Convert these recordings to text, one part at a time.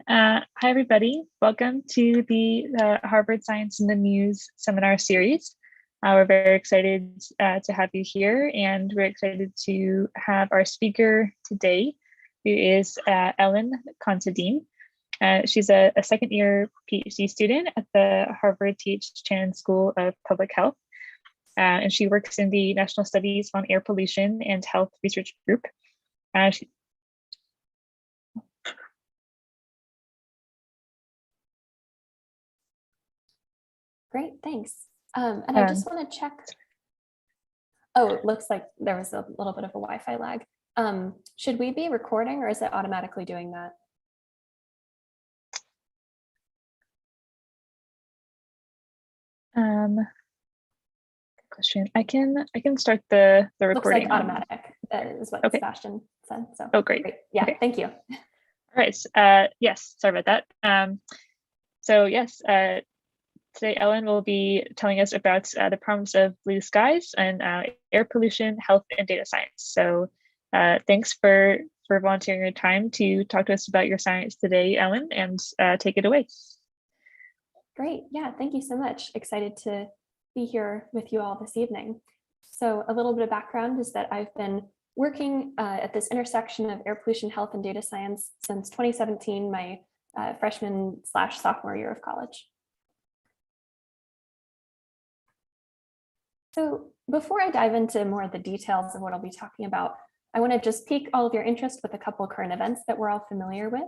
Hi, everybody. Welcome to the Harvard Science in the News seminar series. We're very excited to have you here, and we're excited to have our speaker today, who is Ellen Considine. She's a second-year PhD student at the Harvard T.H. School of Public Health, and she works in the National Studies on Air Pollution and Health Research Group. Great, thanks. And I just want to check. Oh, it looks like there was a little bit of a Wi-Fi lag. Should we be recording, or is it automatically doing that? Good question. I can start the recording. Looks like automatic is what Sebastian said. So oh, great. Yeah, okay. Thank you. All right. Yes, sorry about that. So yes, today Ellen will be telling us about the problems of blue skies and air pollution, health, and data science. So thanks for volunteering your time to talk to us about your science today, Ellen, and take it away. Great. Yeah, thank you so much. Excited to be here with you all this evening. So a little bit of background is that I've been working at this intersection of air pollution, health, and data science since 2017, my freshman/sophomore year of college. So before I dive into more of the details of what I'll be talking about, I want to just pique all of your interest with a couple of current events that we're all familiar with.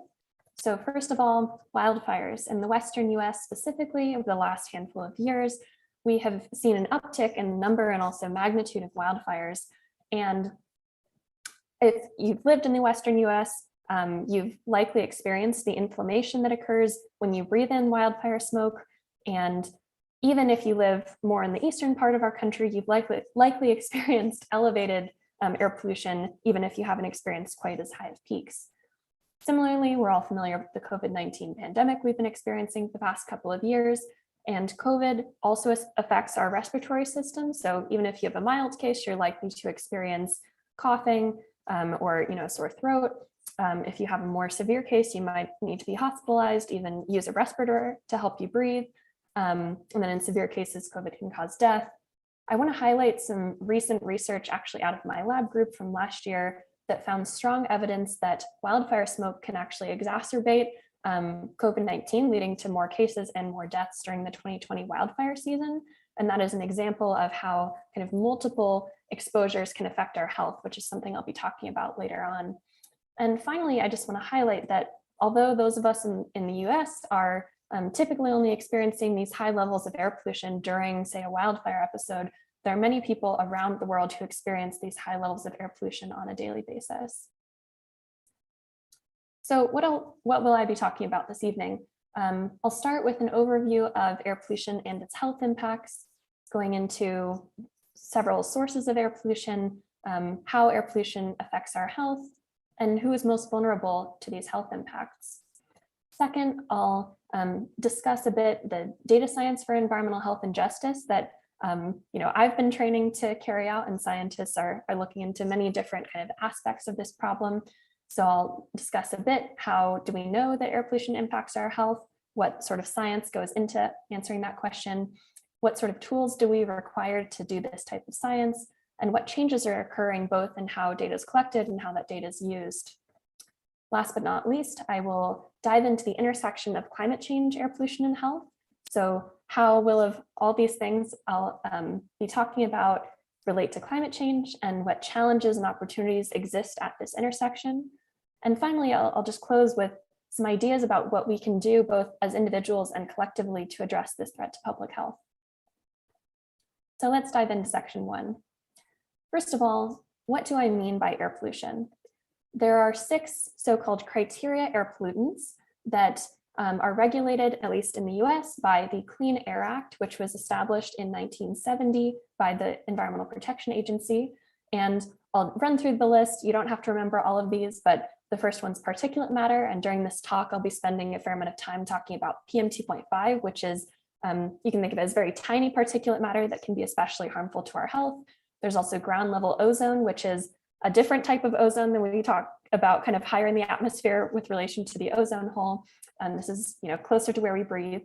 So first of all, wildfires in the Western US specifically over the last handful of years, we have seen an uptick in number and also magnitude of wildfires. And if you've lived in the Western US, you've likely experienced the inflammation that occurs when you breathe in wildfire smoke. And even if you live more in the eastern part of our country, you've likely experienced elevated air pollution, even if you haven't experienced quite as high of peaks. Similarly, we're all familiar with the COVID-19 pandemic we've been experiencing the past couple of years, and COVID also affects our respiratory system. So even if you have a mild case, you're likely to experience coughing or a sore throat. If you have a more severe case, you might need to be hospitalized, even use a respirator to help you breathe. And then in severe cases, COVID can cause death. I want to highlight some recent research actually out of my lab group from last year that found strong evidence that wildfire smoke can actually exacerbate COVID-19, leading to more cases and more deaths during the 2020 wildfire season. And that is an example of how kind of multiple exposures can affect our health, which is something I'll be talking about later on. And finally, I just want to highlight that although those of us in the US are typically only experiencing these high levels of air pollution during, say, a wildfire episode, there are many people around the world who experience these high levels of air pollution on a daily basis. So what will I be talking about this evening? I'll start with an overview of air pollution and its health impacts, going into several sources of air pollution, how air pollution affects our health, and who is most vulnerable to these health impacts. Second, I'll discuss a bit the data science for environmental health and justice that I've been training to carry out, and scientists are looking into many different kind of aspects of this problem. So I'll discuss a bit how do we know that air pollution impacts our health, what sort of science goes into answering that question, what sort of tools do we require to do this type of science, and what changes are occurring both in how data is collected and how that data is used. Last but not least, I will dive into the intersection of climate change, air pollution, and health. So how will of all these things I'll be talking about relate to climate change, and what challenges and opportunities exist at this intersection. And finally, I'll just close with some ideas about what we can do both as individuals and collectively to address this threat to public health. So let's dive into section 1. First of all, what do I mean by air pollution? There are 6 so-called criteria air pollutants that are regulated, at least in the US, by the Clean Air Act, which was established in 1970 by the Environmental Protection Agency. And I'll run through the list. You don't have to remember all of these, but the first one's particulate matter. And during this talk, I'll be spending a fair amount of time talking about PM 2.5, which is, you can think of it as very tiny particulate matter that can be especially harmful to our health. There's also ground level ozone, which is a different type of ozone than we talk about kind of higher in the atmosphere with relation to the ozone hole. And this is, closer to where we breathe.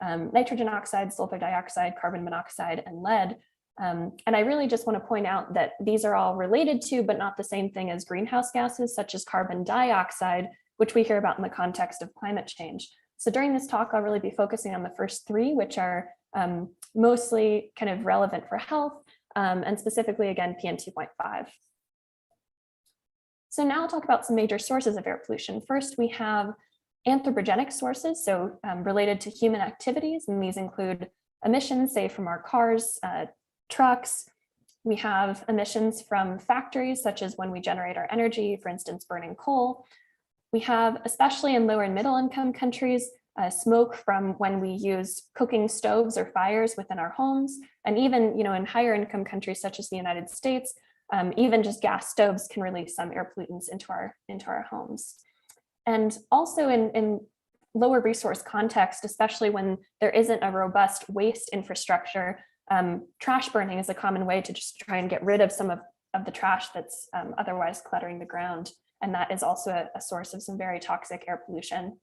Nitrogen oxide, sulfur dioxide, carbon monoxide, and lead. And I really just want to point out that these are all related to, but not the same thing as greenhouse gases, such as carbon dioxide, which we hear about in the context of climate change. So during this talk, I'll really be focusing on the first three, which are mostly kind of relevant for health, and specifically, again, PM2.5. So now I'll talk about some major sources of air pollution. First, we have anthropogenic sources, so related to human activities, and these include emissions, say, from our cars, trucks. We have emissions from factories, such as when we generate our energy, for instance, burning coal. We have, especially in lower and middle income countries, smoke from when we use cooking stoves or fires within our homes. And even, in higher income countries, such as the United States, even just gas stoves can release some air pollutants into our homes. And also in lower resource context, especially when there isn't a robust waste infrastructure, trash burning is a common way to just try and get rid of some of the trash that's otherwise cluttering the ground. And that is also a source of some very toxic air pollution.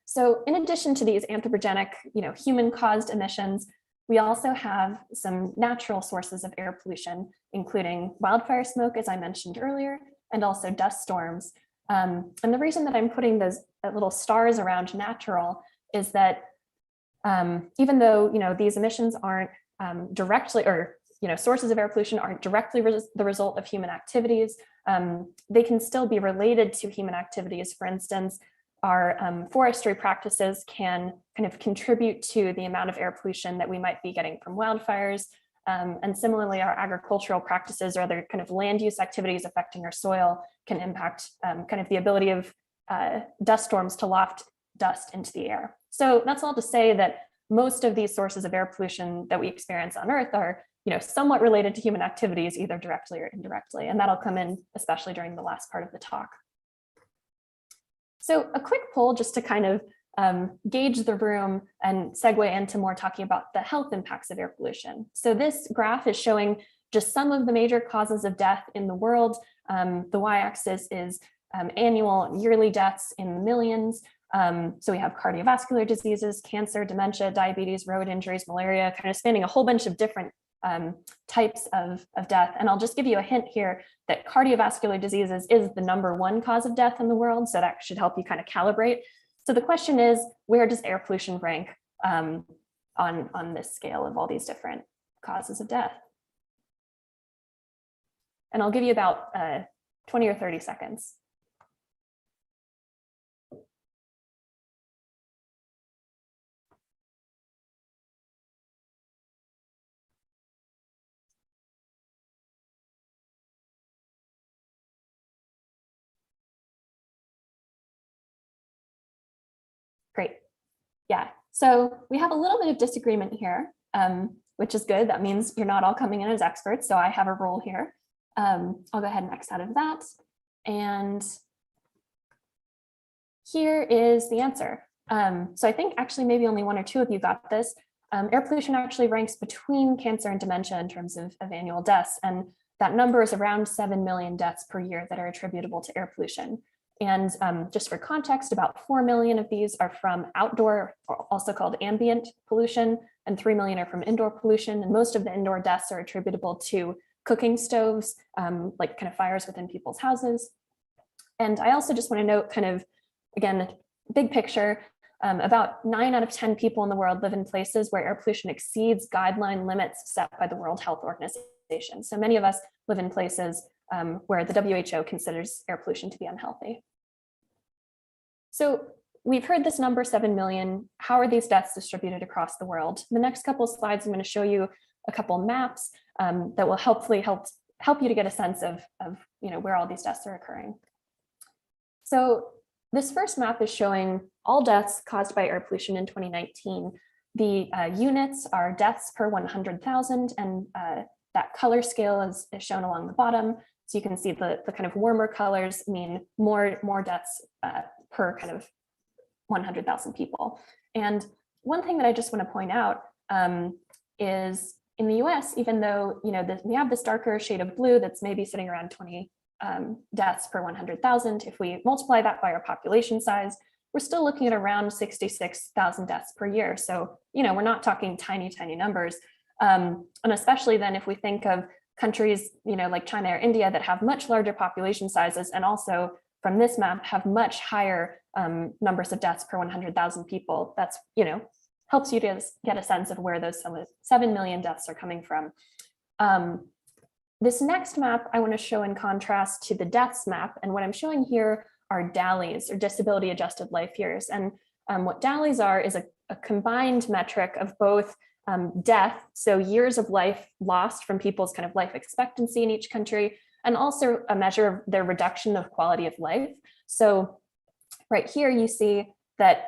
So in addition to these anthropogenic, human-caused emissions, we also have some natural sources of air pollution, including wildfire smoke, as I mentioned earlier, and also dust storms. And the reason that I'm putting those little stars around natural is that even though these emissions aren't directly, or sources of air pollution aren't directly the result of human activities, they can still be related to human activities. For instance, our forestry practices can kind of contribute to the amount of air pollution that we might be getting from wildfires. And similarly, our agricultural practices or other kind of land use activities affecting our soil can impact kind of the ability of dust storms to loft dust into the air. So that's all to say that most of these sources of air pollution that we experience on Earth are somewhat related to human activities, either directly or indirectly. And that'll come in especially during the last part of the talk. So a quick poll just to kind of gauge the room and segue into more talking about the health impacts of air pollution. So this graph is showing just some of the major causes of death in the world. The y-axis is annual yearly deaths in the millions. So we have cardiovascular diseases, cancer, dementia, diabetes, road injuries, malaria, kind of spanning a whole bunch of different types of death. And I'll just give you a hint here that cardiovascular diseases is the #1 cause of death in the world. So that should help you kind of calibrate. So the question is, where does air pollution rank on this scale of all these different causes of death? And I'll give you about 20 or 30 seconds. Great. Yeah, so we have a little bit of disagreement here, which is good. That means you're not all coming in as experts. So I have a role here. I'll go ahead and X out of that. And here is the answer. So I think actually maybe only 1 or 2 of you got this. Air pollution actually ranks between cancer and dementia in terms of annual deaths. And that number is around 7 million deaths per year that are attributable to air pollution. And just for context, about 4 million of these are from outdoor, or also called ambient pollution, and 3 million are from indoor pollution. And most of the indoor deaths are attributable to cooking stoves, like kind of fires within people's houses. And I also just want to note kind of, again, big picture, about 9 out of 10 people in the world live in places where air pollution exceeds guideline limits set by the World Health Organization. So many of us live in places where the WHO considers air pollution to be unhealthy. So we've heard this number 7 million. How are these deaths distributed across the world? The next couple of slides, I'm going to show you a couple maps that will hopefully help you to get a sense of where all these deaths are occurring. So this first map is showing all deaths caused by air pollution in 2019. The units are deaths per 100,000, and that color scale is shown along the bottom. So you can see the kind of warmer colors mean more deaths per kind of 100,000 people. And one thing that I just want to point out is in the US, even though we have this darker shade of blue that's maybe sitting around 20 deaths per 100,000, if we multiply that by our population size, we're still looking at around 66,000 deaths per year. So, we're not talking tiny, tiny numbers. And especially then if we think of countries, like China or India that have much larger population sizes, and also from this map have much higher numbers of deaths per 100,000 people. That's, helps you to get a sense of where those 7 million deaths are coming from. This next map I want to show in contrast to the deaths map. And what I'm showing here are DALYs, or disability adjusted life years. And what DALYs are is a combined metric of both death, so years of life lost from people's kind of life expectancy in each country, and also a measure of their reduction of quality of life. So right here you see that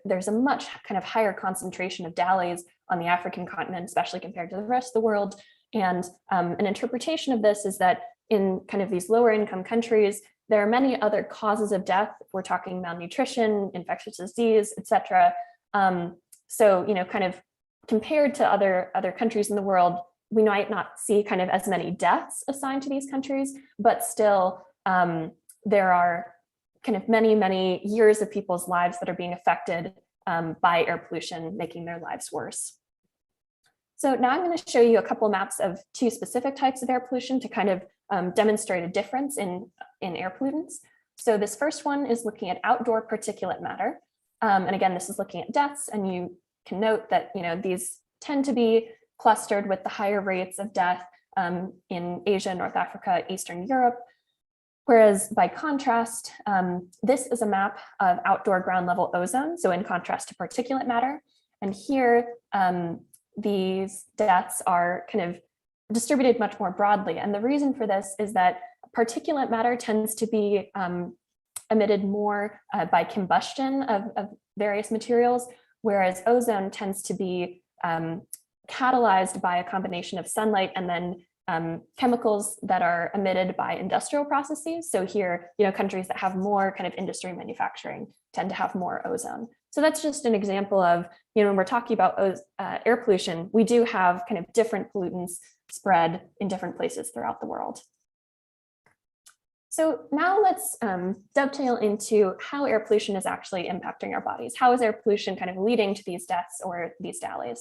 there's a much kind of higher concentration of DALYs on the African continent, especially compared to the rest of the world. And an interpretation of this is that in kind of these lower income countries, there are many other causes of death. We're talking malnutrition, infectious disease, et cetera. So, kind of compared to other countries in the world, we might not see kind of as many deaths assigned to these countries, but still there are kind of many, many years of people's lives that are being affected by air pollution, making their lives worse. So now I'm going to show you a couple maps of two specific types of air pollution to kind of demonstrate a difference in air pollutants. So this first one is looking at outdoor particulate matter. And again, this is looking at deaths, and you can note that these tend to be clustered with the higher rates of death in Asia, North Africa, Eastern Europe. Whereas by contrast, this is a map of outdoor ground level ozone, so in contrast to particulate matter. And here, these deaths are kind of distributed much more broadly. And the reason for this is that particulate matter tends to be emitted more by combustion of various materials, whereas ozone tends to be catalyzed by a combination of sunlight and then chemicals that are emitted by industrial processes. So here, countries that have more kind of industry manufacturing tend to have more ozone. So that's just an example of, when we're talking about air pollution, we do have kind of different pollutants spread in different places throughout the world. So now let's dovetail into how air pollution is actually impacting our bodies. How is air pollution kind of leading to these deaths or these DALYs?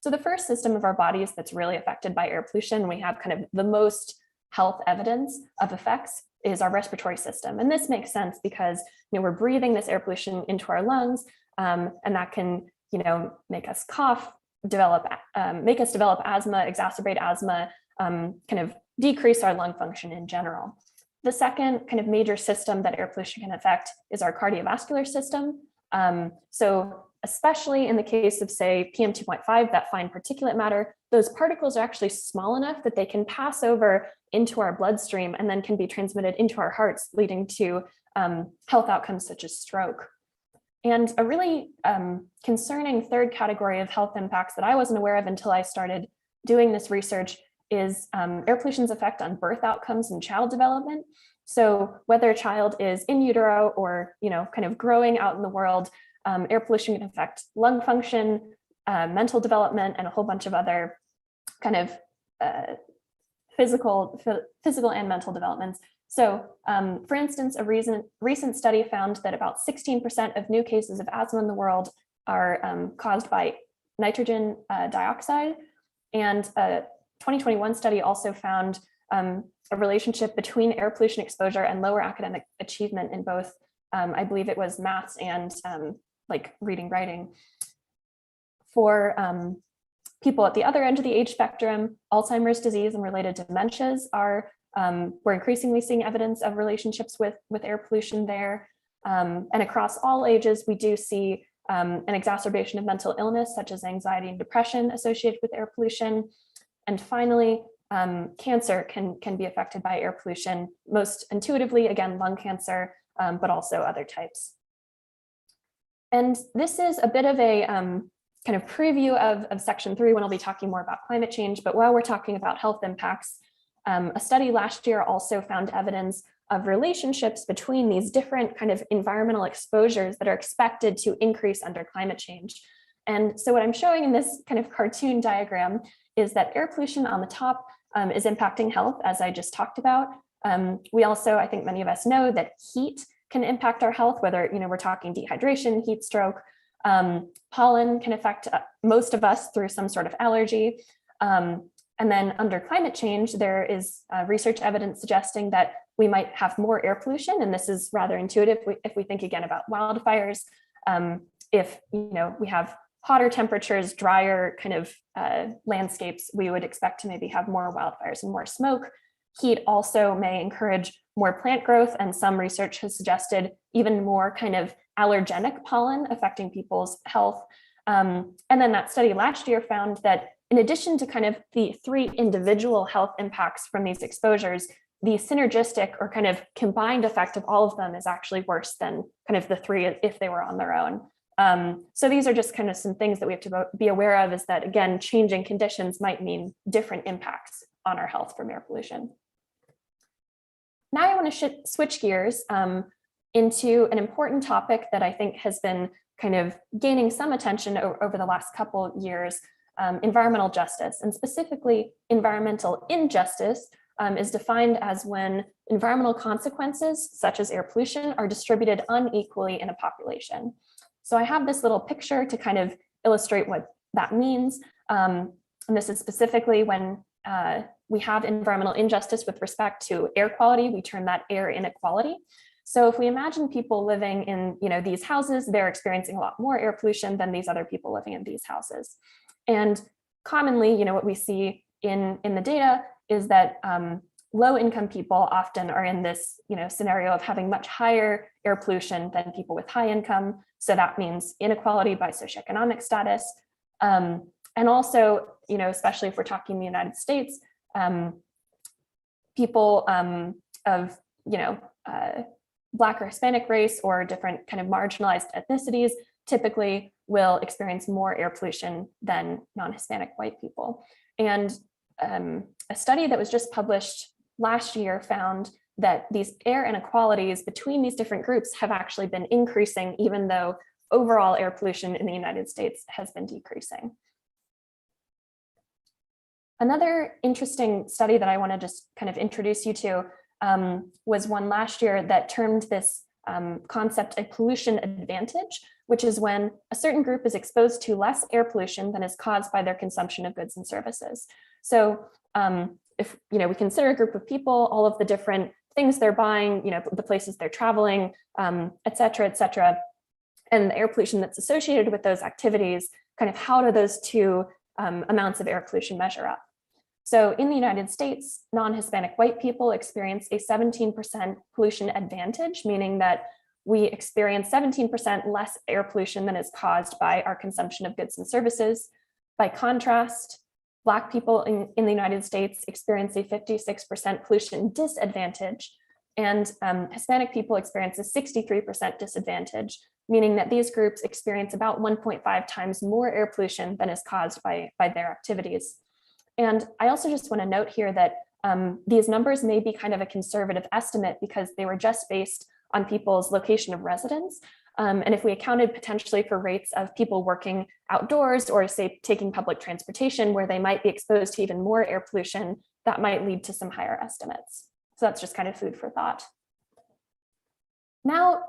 So the first system of our bodies that's really affected by air pollution, we have kind of the most health evidence of effects, is our respiratory system. And this makes sense because we're breathing this air pollution into our lungs, and that can make us cough, make us develop asthma, exacerbate asthma, kind of decrease our lung function in general. The second kind of major system that air pollution can affect is our cardiovascular system. So especially in the case of, say, PM2.5, that fine particulate matter, those particles are actually small enough that they can pass over into our bloodstream and then can be transmitted into our hearts, leading to health outcomes such as stroke. And a really concerning third category of health impacts that I wasn't aware of until I started doing this research is air pollution's effect on birth outcomes and child development. So whether a child is in utero or kind of growing out in the world, air pollution can affect lung function, mental development, and a whole bunch of other kind of physical and mental developments. So for instance, a recent study found that about 16% of new cases of asthma in the world are caused by nitrogen dioxide. And a 2021 study also found a relationship between air pollution exposure and lower academic achievement in both, I believe it was maths and like reading, writing. For people at the other end of the age spectrum, Alzheimer's disease and related dementias are, we're increasingly seeing evidence of relationships with air pollution there. And across all ages, we do see an exacerbation of mental illness, such as anxiety and depression associated with air pollution. And finally, cancer can be affected by air pollution, most intuitively, again, lung cancer, but also other types. And this is a bit of a kind of preview of section 3 when I'll be talking more about climate change. But while we're talking about health impacts, a study last year also found evidence of relationships between these different kind of environmental exposures that are expected to increase under climate change. And so what I'm showing in this kind of cartoon diagram is that air pollution on the top is impacting health, as I just talked about. We also, I think many of us know that heat can impact our health, whether we're talking dehydration, heat stroke. Pollen can affect most of us through some sort of allergy. And then under climate change, there is research evidence suggesting that we might have more air pollution, and this is rather intuitive if we think again about wildfires. If we have hotter temperatures, drier kind of landscapes, we would expect to maybe have more wildfires and more smoke. Heat also may encourage more plant growth, and some research has suggested even more kind of allergenic pollen affecting people's health. And then that study last year found that in addition to kind of the 3 individual health impacts from these exposures, the synergistic or kind of combined effect of all of them is actually worse than kind of the 3 if they were on their own. So these are just kind of some things that we have to be aware of, is that, again, changing conditions might mean different impacts on our health from air pollution. Now I want to switch gears into an important topic that I think has been kind of gaining some attention over the last couple years, environmental justice, and specifically environmental injustice is defined as when environmental consequences, such as air pollution, are distributed unequally in a population. So I have this little picture to kind of illustrate what that means. And this is specifically when we have environmental injustice with respect to air quality. We term that air inequality. So if we imagine people living in these houses, they're experiencing a lot more air pollution than these other people living in these houses. And commonly, what we see in the data is that low-income people often are in this scenario of having much higher air pollution than people with high income. So that means inequality by socioeconomic status. And also, especially if we're talking the United States, people of Black or Hispanic race or different kind of marginalized ethnicities typically will experience more air pollution than non-Hispanic white people. And a study that was just published last year found that these air inequalities between these different groups have actually been increasing, even though overall air pollution in the United States has been decreasing. Another interesting study that I want to just kind of introduce you to was one last year that termed this concept a pollution advantage, which is when a certain group is exposed to less air pollution than is caused by their consumption of goods and services. So if we consider a group of people, all of the different things they're buying, the places they're traveling, et cetera, and the air pollution that's associated with those activities, kind of how do those two amounts of air pollution measure up? So in the United States, non-Hispanic white people experience a 17% pollution advantage, meaning that we experience 17% less air pollution than is caused by our consumption of goods and services. By contrast, Black people in the United States experience a 56% pollution disadvantage, and Hispanic people experience a 63% disadvantage, meaning that these groups experience about 1.5 times more air pollution than is caused by their activities. And I also just want to note here that these numbers may be kind of a conservative estimate because they were just based on people's location of residence. And if we accounted potentially for rates of people working outdoors or say taking public transportation where they might be exposed to even more air pollution, that might lead to some higher estimates. So that's just kind of food for thought. Now,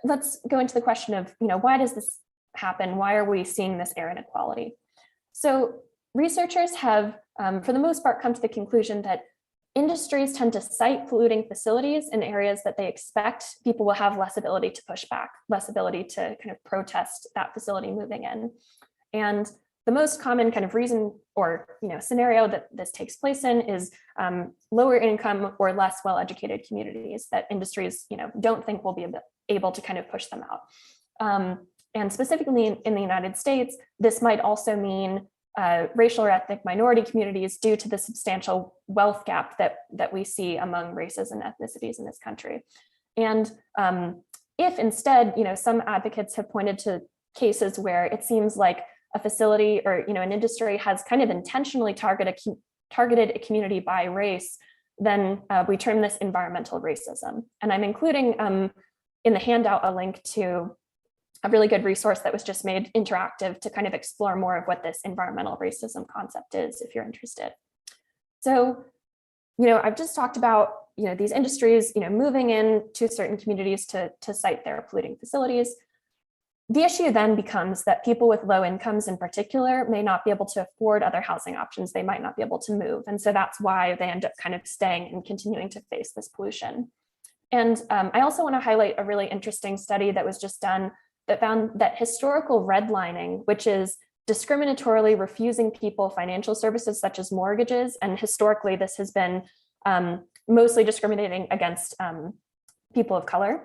let's go into the question of, why does this happen? Why are we seeing this air inequality? So researchers have, for the most part, come to the conclusion that industries tend to site polluting facilities in areas that they expect people will have less ability to push back, less ability to kind of protest that facility moving in. And the most common kind of reason or scenario that this takes place in is lower income or less well-educated communities that industries don't think will be able to kind of push them out. And specifically in the United States, this might also mean racial or ethnic minority communities due to the substantial wealth gap that we see among races and ethnicities in this country. And if instead, some advocates have pointed to cases where it seems like a facility or an industry has kind of intentionally targeted a community by race, then we term this environmental racism. And I'm including in the handout a link to a really good resource that was just made interactive to kind of explore more of what this environmental racism concept is, if you're interested. So, I've just talked about, these industries, moving into certain communities to site their polluting facilities. The issue then becomes that people with low incomes in particular may not be able to afford other housing options. They might not be able to move. And so that's why they end up kind of staying and continuing to face this pollution. And I also want to highlight a really interesting study that was just done that found that historical redlining, which is discriminatorily refusing people financial services such as mortgages, and historically this has been mostly discriminating against people of color.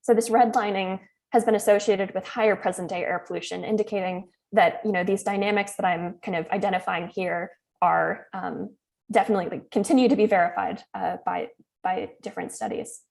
So this redlining has been associated with higher present day air pollution, indicating that these dynamics that I'm kind of identifying here are definitely continue to be verified by different studies.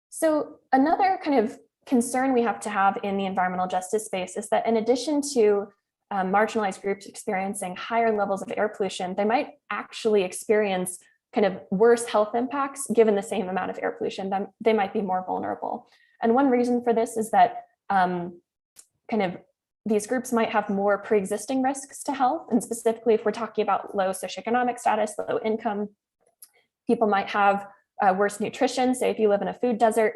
So another kind of concern we have to have in the environmental justice space is that in addition to marginalized groups experiencing higher levels of air pollution, they might actually experience kind of worse health impacts given the same amount of air pollution. Then they might be more vulnerable. And one reason for this is that kind of these groups might have more pre-existing risks to health. And specifically, if we're talking about low socioeconomic status, low income, people might have worse nutrition. Say if you live in a food desert,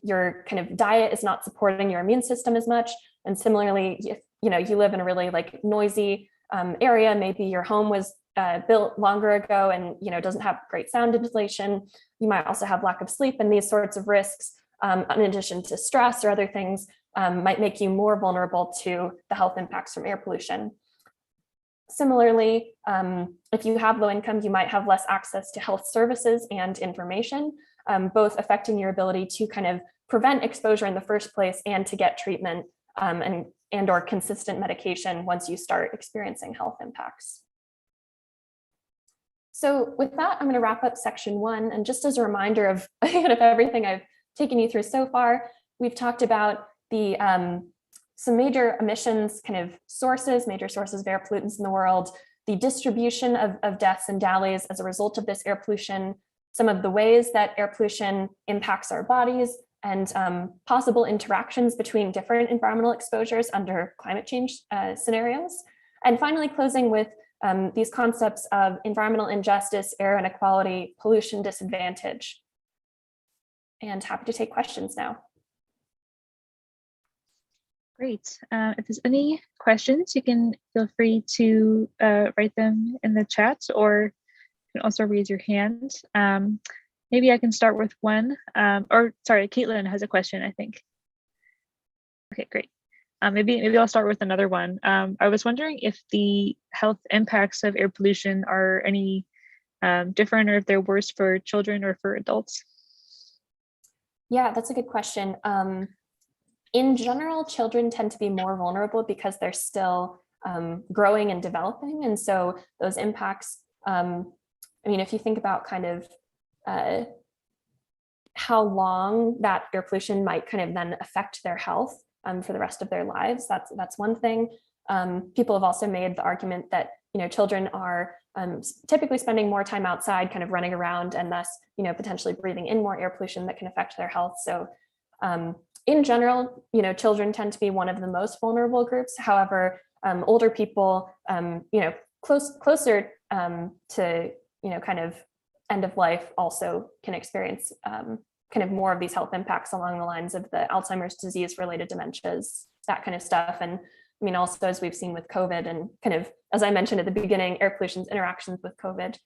your kind of diet is not supporting your immune system as much. And similarly, if you live in a really noisy area, maybe your home was built longer ago and doesn't have great sound insulation, you might also have lack of sleep, and these sorts of risks, in addition to stress or other things, might make you more vulnerable to the health impacts from air pollution. Similarly, if you have low income, you might have less access to health services and information, both affecting your ability to kind of prevent exposure in the first place and to get treatment and or consistent medication once you start experiencing health impacts. So with that, I'm going to wrap up section 1. And just as a reminder of kind of everything I've taken you through so far, we've talked about the some major emissions kind of sources, major sources of air pollutants in the world, the distribution of deaths and DALYs as a result of this air pollution, some of the ways that air pollution impacts our bodies, and possible interactions between different environmental exposures under climate change scenarios. And finally, closing with these concepts of environmental injustice, air inequality, pollution disadvantage. And happy to take questions now. Great. If there's any questions, you can feel free to write them in the chat, or you can also raise your hand. Maybe I can start with one, or sorry, Caitlin has a question, I think. Okay, great. Maybe I'll start with another one. I was wondering if the health impacts of air pollution are any different, or if they're worse for children or for adults. Yeah, that's a good question. In general, children tend to be more vulnerable because they're still growing and developing. And so those impacts, if you think about kind of how long that air pollution might kind of then affect their health for the rest of their lives, that's one thing. People have also made the argument that children are typically spending more time outside, kind of running around, and thus potentially breathing in more air pollution that can affect their health. So in general, children tend to be one of the most vulnerable groups. However, older people, closer to kind of end of life also can experience kind of more of these health impacts along the lines of the Alzheimer's disease related dementias, that kind of stuff. And also as we've seen with COVID and kind of, as I mentioned at the beginning, air pollution's interactions with COVID,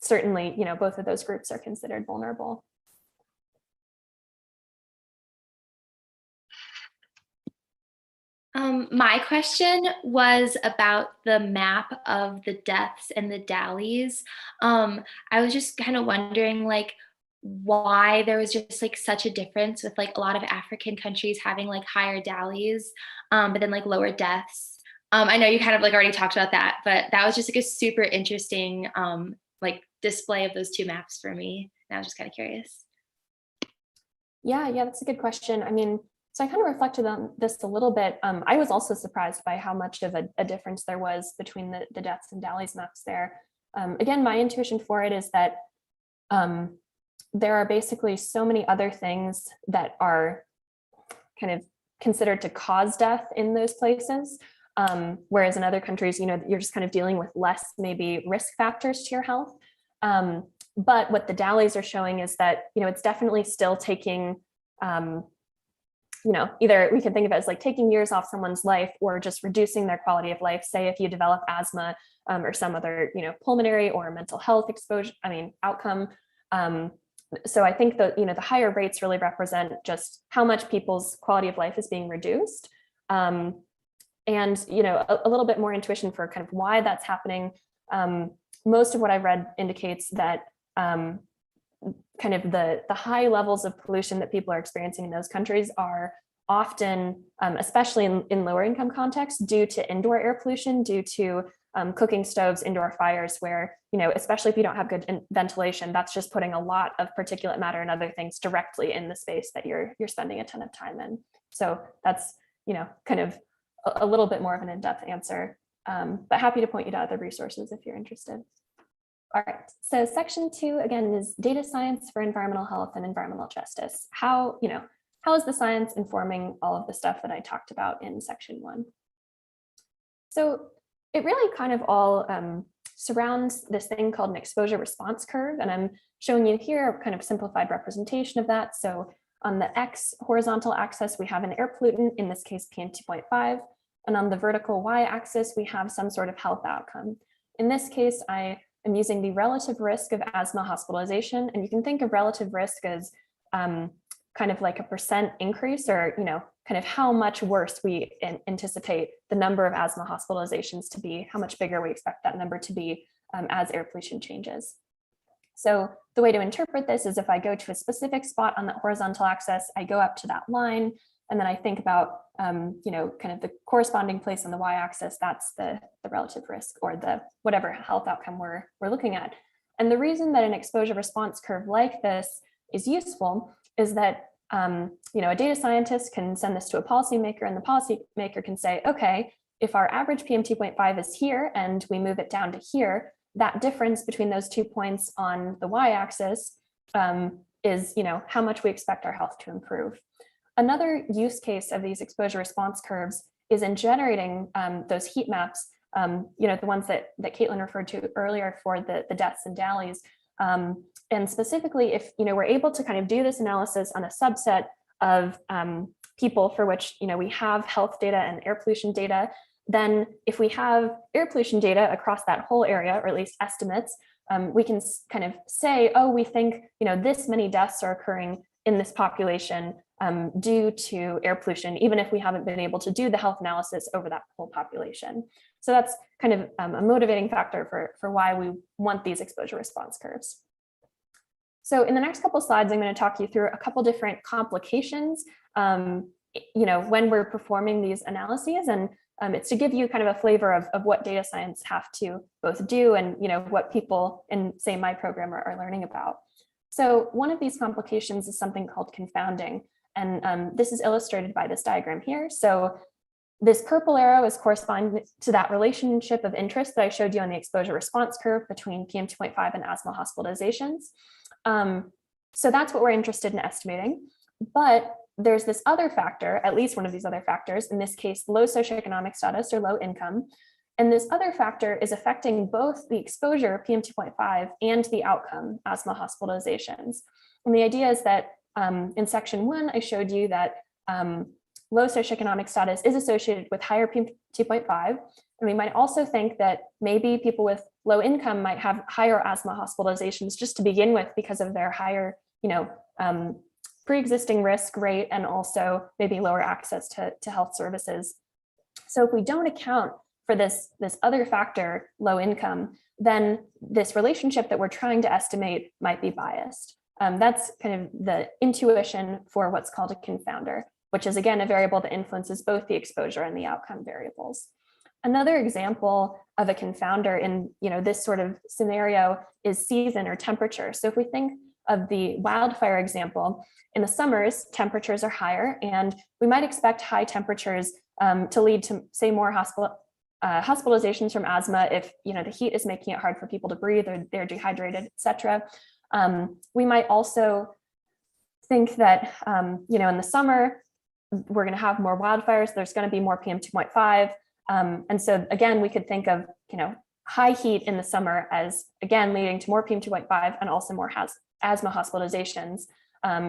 certainly, both of those groups are considered vulnerable. My question was about the map of the deaths and the DALYs. I was just kind of wondering why there was just such a difference with a lot of African countries having higher DALYs, but then lower deaths. I know you kind of already talked about that, but that was just a super interesting display of those two maps for me. And I was just kind of curious. Yeah, that's a good question. So I kind of reflected on this a little bit. I was also surprised by how much of a difference there was between the deaths and DALYs maps there. Again, my intuition for it is that there are basically so many other things that are kind of considered to cause death in those places. Whereas in other countries, you're just kind of dealing with less maybe risk factors to your health. But what the DALYs are showing is that, it's definitely still taking, either we can think of it as like taking years off someone's life or just reducing their quality of life. Say if you develop asthma or some other, pulmonary or mental health outcome. So I think that, the higher rates really represent just how much people's quality of life is being reduced. And, a little bit more intuition for kind of why that's happening. Most of what I've read indicates that kind of the high levels of pollution that people are experiencing in those countries are often, especially in lower income contexts, due to indoor air pollution, due to cooking stoves, indoor fires, where, especially if you don't have good ventilation, that's just putting a lot of particulate matter and other things directly in the space that you're spending a ton of time in. So that's, kind of a little bit more of an in-depth answer, but happy to point you to other resources if you're interested. All right, so section 2, again, is data science for environmental health and environmental justice. How is the science informing all of the stuff that I talked about in section 1? So it really kind of all surrounds this thing called an exposure response curve. And I'm showing you here a kind of simplified representation of that. So on the X horizontal axis, we have an air pollutant, in this case, PM2.5. And on the vertical Y axis, we have some sort of health outcome. In this case, I am using the relative risk of asthma hospitalization. And you can think of relative risk as kind of like a % increase, or, kind of how much worse we anticipate the number of asthma hospitalizations to be, how much bigger we expect that number to be as air pollution changes. So the way to interpret this is if I go to a specific spot on the horizontal axis, I go up to that line, and then I think about, kind of the corresponding place on the y-axis, that's the relative risk, or the whatever health outcome we're looking at. And the reason that an exposure response curve like this is useful is that, a data scientist can send this to a policymaker, and the policymaker can say, okay, if our average PM2.5 is here and we move it down to here, that difference between those 2 points on the y-axis is, how much we expect our health to improve. Another use case of these exposure response curves is in generating those heat maps, the ones that Caitlin referred to earlier for the deaths and DALYs. And specifically, if we're able to kind of do this analysis on a subset of people for which we have health data and air pollution data, then if we have air pollution data across that whole area, or at least estimates, we can kind of say, oh, we think this many deaths are occurring in this population due to air pollution, even if we haven't been able to do the health analysis over that whole population. So that's kind of a motivating factor for why we want these exposure response curves. So in the next couple of slides, I'm going to talk you through a couple different complications, when we're performing these analyses, and it's to give you kind of a flavor of what data science have to both do and what people in, say, my program are learning about. So one of these complications is something called confounding, and this is illustrated by this diagram here. So this purple arrow is corresponding to that relationship of interest that I showed you on the exposure response curve between PM2.5 and asthma hospitalizations. So that's what we're interested in estimating. But there's this other factor, at least one of these other factors, in this case, low socioeconomic status or low income. And this other factor is affecting both the exposure, PM2.5, and the outcome, asthma hospitalizations. And the idea is that in section 1, I showed you that low socioeconomic status is associated with higher PM2.5. And we might also think that maybe people with low income might have higher asthma hospitalizations just to begin with because of their higher, pre-existing risk rate, and also maybe lower access to health services. So if we don't account for this other factor, low income, then this relationship that we're trying to estimate might be biased. That's kind of the intuition for what's called a confounder, which is again a variable that influences both the exposure and the outcome variables. Another example of a confounder in this sort of scenario is season or temperature. So if we think of the wildfire example, in the summers, temperatures are higher, and we might expect high temperatures to lead to, say, more hospitalizations from asthma if the heat is making it hard for people to breathe, or they're dehydrated, etc. We might also think that in the summer, we're going to have more wildfires. There's going to be more PM 2.5. And so again, we could think of, high heat in the summer as, again, leading to more PM 2.5 and also more asthma hospitalizations.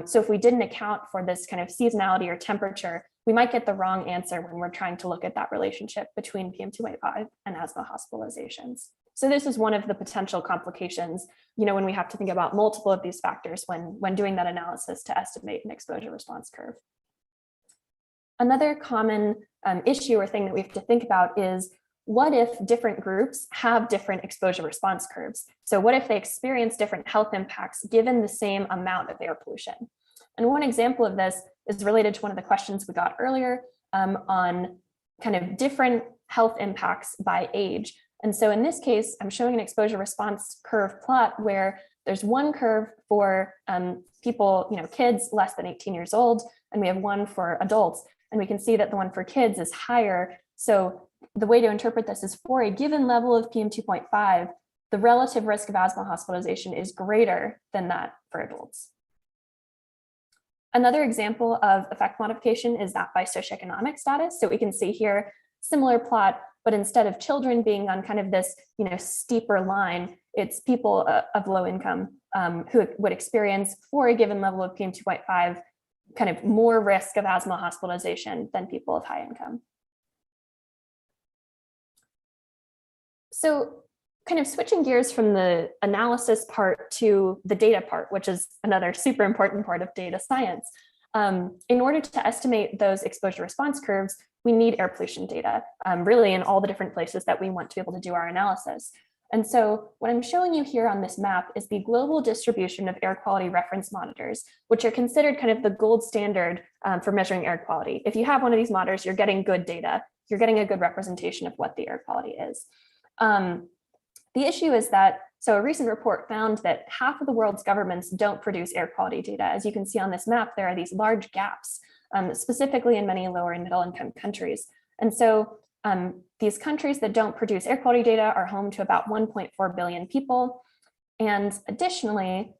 So if we didn't account for this kind of seasonality or temperature, we might get the wrong answer when we're trying to look at that relationship between PM 2.5 and asthma hospitalizations. So this is one of the potential complications, when we have to think about multiple of these factors when doing that analysis to estimate an exposure response curve. Another common issue or thing that we have to think about is, what if different groups have different exposure response curves? So what if they experience different health impacts given the same amount of air pollution? And one example of this is related to one of the questions we got earlier on kind of different health impacts by age. And so in this case, I'm showing an exposure response curve plot where there's one curve for people, kids less than 18 years old, and we have one for adults. And we can see that the one for kids is higher. So the way to interpret this is, for a given level of PM 2.5, the relative risk of asthma hospitalization is greater than that for adults. Another example of effect modification is that by socioeconomic status. So we can see here, similar plot, but instead of children being on kind of this, steeper line, it's people of low income who would experience, for a given level of PM 2.5, kind of more risk of asthma hospitalization than people of high income. So kind of switching gears from the analysis part to the data part, which is another super important part of data science. In order to estimate those exposure response curves, we need air pollution data, really in all the different places that we want to be able to do our analysis. And so what I'm showing you here on this map is the global distribution of air quality reference monitors, which are considered kind of the gold standard for measuring air quality. If you have one of these monitors, you're getting good data. You're getting a good representation of what the air quality is. The issue is that, so a recent report found that half of the world's governments don't produce air quality data. As you can see on this map, there are these large gaps, specifically in many lower and middle income countries. And so these countries that don't produce air quality data are home to about 1.4 billion people. And additionally,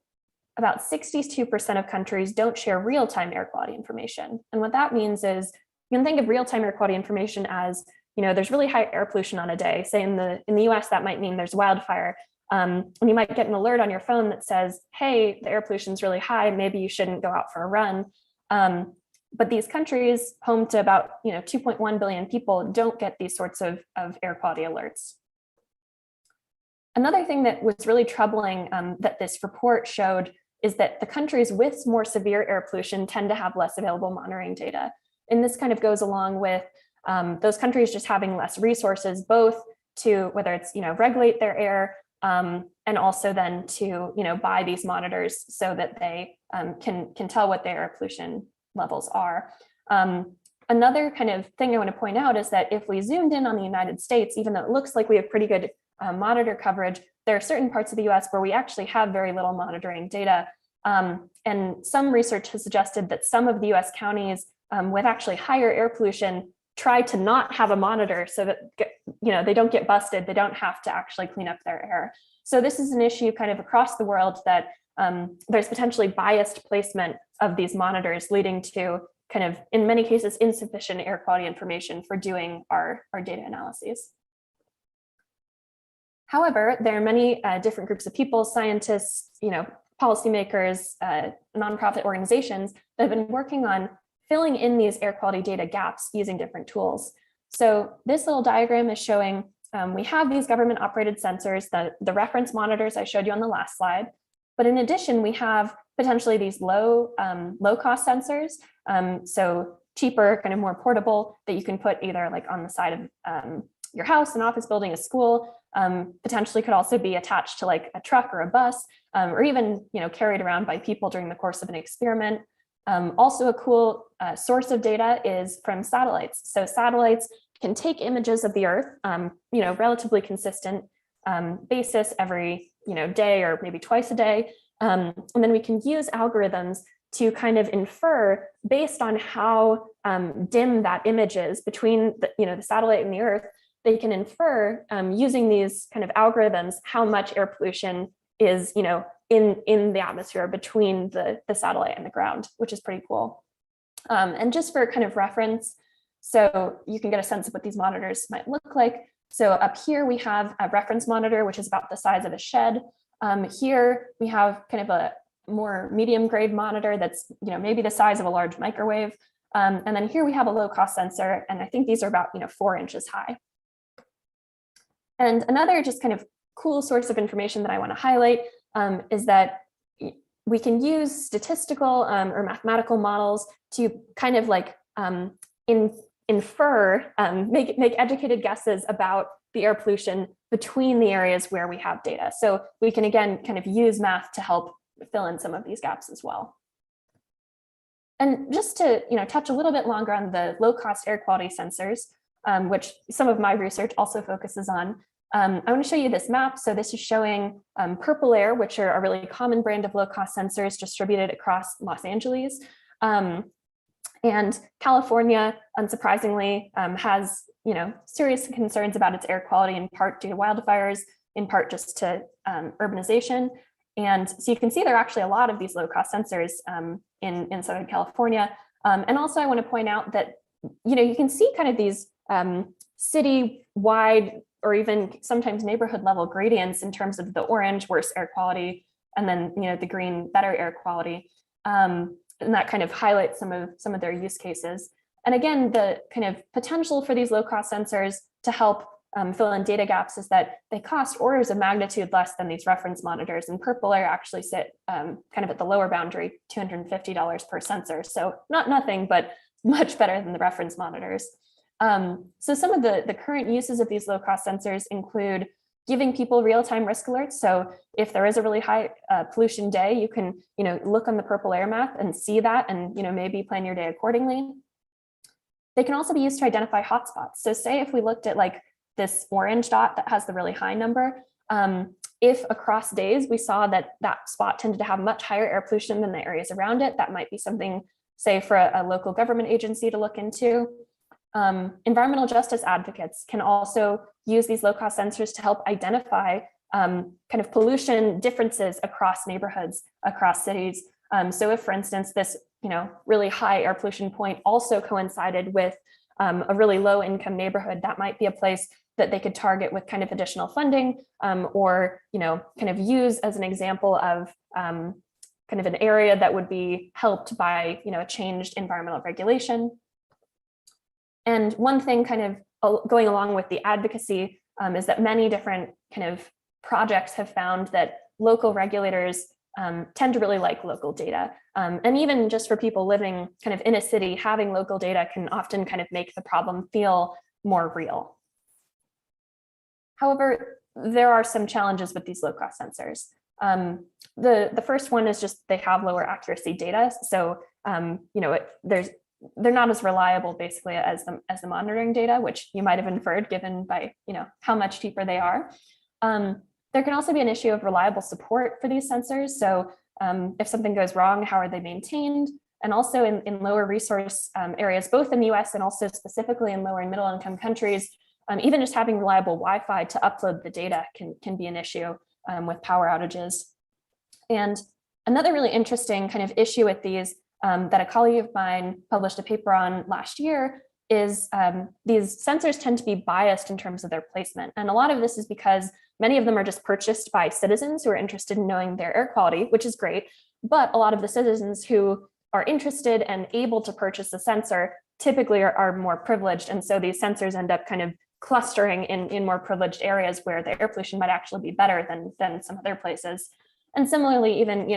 about 62% of countries don't share real-time air quality information. And what that means is, you can think of real-time air quality information as, there's really high air pollution on a day. Say in the US, that might mean there's wildfire. And you might get an alert on your phone that says, hey, the air pollution is really high, maybe you shouldn't go out for a run. But these countries, home to about 2.1 billion people, don't get these sorts of air quality alerts. Another thing that was really troubling that this report showed is that the countries with more severe air pollution tend to have less available monitoring data. And this kind of goes along with those countries just having less resources, both to whether it's regulate their air and also then to buy these monitors so that they can tell what their air pollution levels are. Another kind of thing I want to point out is that if we zoomed in on the United States, even though it looks like we have pretty good monitor coverage, there are certain parts of the US where we actually have very little monitoring data. And some research has suggested that some of the US counties with actually higher air pollution try to not have a monitor so that they don't get busted, they don't have to actually clean up their air. So this is an issue kind of across the world that there's potentially biased placement of these monitors, leading to kind of, in many cases, insufficient air quality information for doing our data analyses. However, there are many different groups of people, scientists, policymakers, nonprofit organizations that have been working on filling in these air quality data gaps using different tools. So this little diagram is showing we have these government operated sensors, the reference monitors I showed you on the last slide. But in addition, we have potentially these low cost sensors. So cheaper, kind of more portable, that you can put either like on the side of your house, an office building, a school, potentially could also be attached to like a truck or a bus, or even carried around by people during the course of an experiment. Also a cool source of data is from satellites. So satellites can take images of the Earth, relatively consistent basis every day or maybe twice a day. And then we can use algorithms to kind of infer based on how dim that image is between the satellite and the Earth. They can infer using these kind of algorithms how much air pollution is in the atmosphere between the satellite and the ground, which is pretty cool. And just for kind of reference, so you can get a sense of what these monitors might look like. So up here we have a reference monitor, which is about the size of a shed. Here we have kind of a more medium grade monitor that's maybe the size of a large microwave. And then here we have a low cost sensor, and I think these are about 4 inches high. And another just kind of cool source of information that I want to highlight is that we can use statistical or mathematical models to kind of like infer, make educated guesses about the air pollution between the areas where we have data. So we can, again, kind of use math to help fill in some of these gaps as well. And just to touch a little bit longer on the low-cost air quality sensors, which some of my research also focuses on, I want to show you this map. So this is showing Purple Air, which are a really common brand of low-cost sensors distributed across Los Angeles. And California, unsurprisingly, has serious concerns about its air quality, in part due to wildfires, in part just to urbanization. And so you can see there are actually a lot of these low-cost sensors in Southern California. And also I want to point out that you can see kind of these city-wide or even sometimes neighborhood level gradients in terms of the orange, worse air quality, and then the green, better air quality. And that kind of highlights some of their use cases. And again, the kind of potential for these low-cost sensors to help fill in data gaps is that they cost orders of magnitude less than these reference monitors. And Purple Air actually sit kind of at the lower boundary, $250 per sensor. So not nothing, but much better than the reference monitors. So some of the current uses of these low-cost sensors include giving people real-time risk alerts. So if there is a really high pollution day, you can look on the Purple Air map and see that, and maybe plan your day accordingly. They can also be used to identify hotspots. So say if we looked at like this orange dot that has the really high number, if across days we saw that that spot tended to have much higher air pollution than the areas around it, that might be something, say, for a local government agency to look into. Environmental justice advocates can also use these low-cost sensors to help identify kind of pollution differences across neighborhoods, across cities. So if, for instance, this really high air pollution point also coincided with a really low-income neighborhood, that might be a place that they could target with kind of additional funding, or kind of use as an example of kind of an area that would be helped by a changed environmental regulation. And one thing kind of going along with the advocacy is that many different kind of projects have found that local regulators tend to really like local data. And even just for people living kind of in a city, having local data can often kind of make the problem feel more real. However, there are some challenges with these low-cost sensors. The first one is just they have lower accuracy data. So they're not as reliable basically as the monitoring data, which you might have inferred given by how much cheaper they are. There can also be an issue of reliable support for these sensors. So if something goes wrong, how are they maintained? And also in lower resource areas, both in the US and also specifically in lower and middle income countries, even just having reliable Wi-Fi to upload the data can be an issue with power outages. And another really interesting kind of issue with these that a colleague of mine published a paper on last year is these sensors tend to be biased in terms of their placement. And a lot of this is because many of them are just purchased by citizens who are interested in knowing their air quality, which is great. But a lot of the citizens who are interested and able to purchase a sensor typically are more privileged. And so these sensors end up kind of clustering in more privileged areas where the air pollution might actually be better than some other places. And similarly, even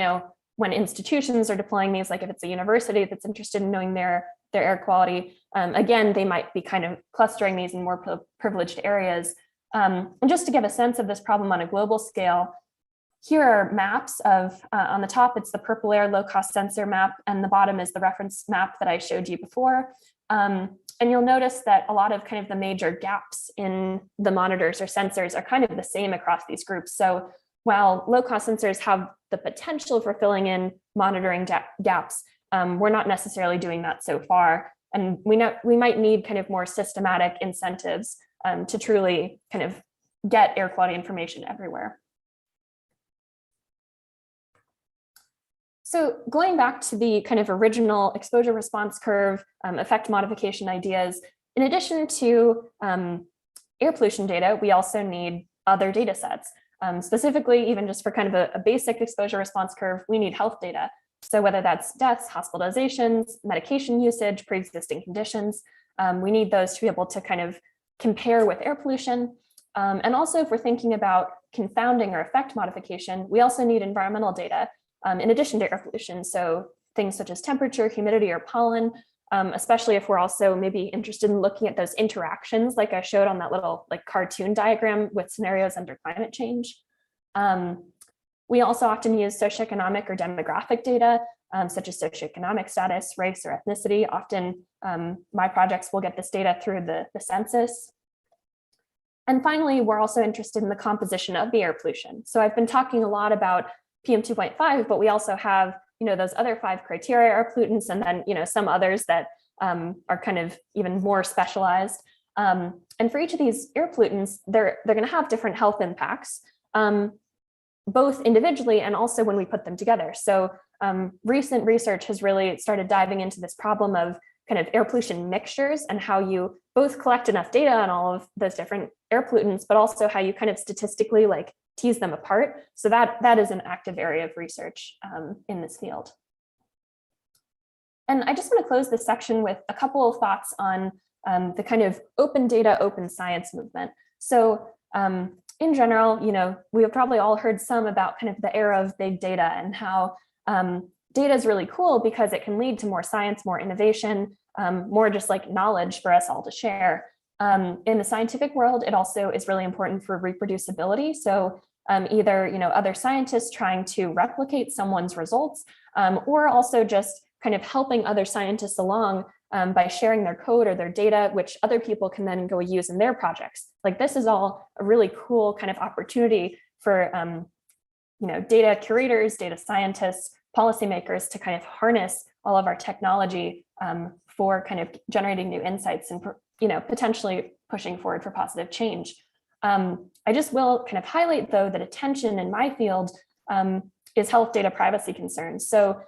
when institutions are deploying these, like if it's a university that's interested in knowing their air quality, again, they might be kind of clustering these in more privileged areas. And just to give a sense of this problem on a global scale, here are maps of, on the top, it's the Purple Air low-cost sensor map, and the bottom is the reference map that I showed you before. And you'll notice that a lot of kind of the major gaps in the monitors or sensors are kind of the same across these groups. So while low-cost sensors have the potential for filling in monitoring gaps, we're not necessarily doing that so far. And we might need kind of more systematic incentives to truly kind of get air quality information everywhere. So going back to the kind of original exposure response curve effect modification ideas, in addition to air pollution data, we also need other data sets. Specifically, even just for kind of a basic exposure response curve, we need health data. So whether that's deaths, hospitalizations, medication usage, pre-existing conditions, we need those to be able to kind of compare with air pollution. And also if we're thinking about confounding or effect modification, we also need environmental data in addition to air pollution. So things such as temperature, humidity, or pollen, especially if we're also maybe interested in looking at those interactions, like I showed on that little like cartoon diagram with scenarios under climate change. We also often use socioeconomic or demographic data, such as socioeconomic status, race, or ethnicity. Often my projects will get this data through the census. And finally, we're also interested in the composition of the air pollution. So I've been talking a lot about PM2.5, but we also have those other 5 criteria air pollutants, and then some others that are kind of even more specialized. And for each of these air pollutants, they're going to have different health impacts, both individually and also when we put them together. So recent research has really started diving into this problem of kind of air pollution mixtures and how you both collect enough data on all of those different air pollutants, but also how you kind of statistically like tease them apart. So that is an active area of research in this field. And I just want to close this section with a couple of thoughts on the kind of open data, open science movement. So in general, we have probably all heard some about kind of the era of big data and how data is really cool because it can lead to more science, more innovation, more just like knowledge for us all to share. In the scientific world, it also is really important for reproducibility. So either other scientists trying to replicate someone's results, or also just kind of helping other scientists along by sharing their code or their data, which other people can then go use in their projects. Like this is all a really cool kind of opportunity for data curators, data scientists, policymakers to kind of harness all of our technology for kind of generating new insights and potentially pushing forward for positive change. I just will kind of highlight though that attention in my field is health data privacy concerns. So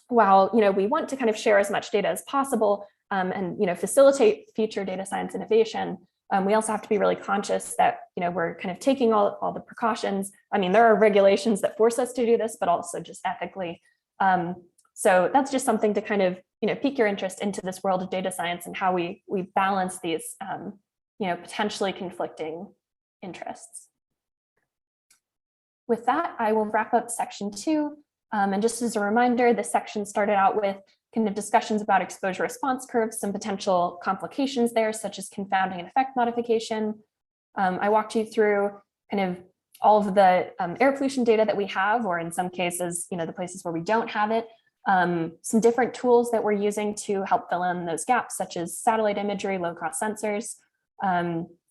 while we want to kind of share as much data as possible and facilitate future data science innovation, we also have to be really conscious that we're kind of taking all the precautions. I mean, there are regulations that force us to do this, but also just ethically. So that's just something to kind of pique your interest into this world of data science and how we balance these potentially conflicting interests. With that, I will wrap up section 2. And just as a reminder, this section started out with kind of discussions about exposure response curves, some potential complications there, such as confounding and effect modification. I walked you through kind of all of the air pollution data that we have, or in some cases, the places where we don't have it, some different tools that we're using to help fill in those gaps, such as satellite imagery, low-cost sensors.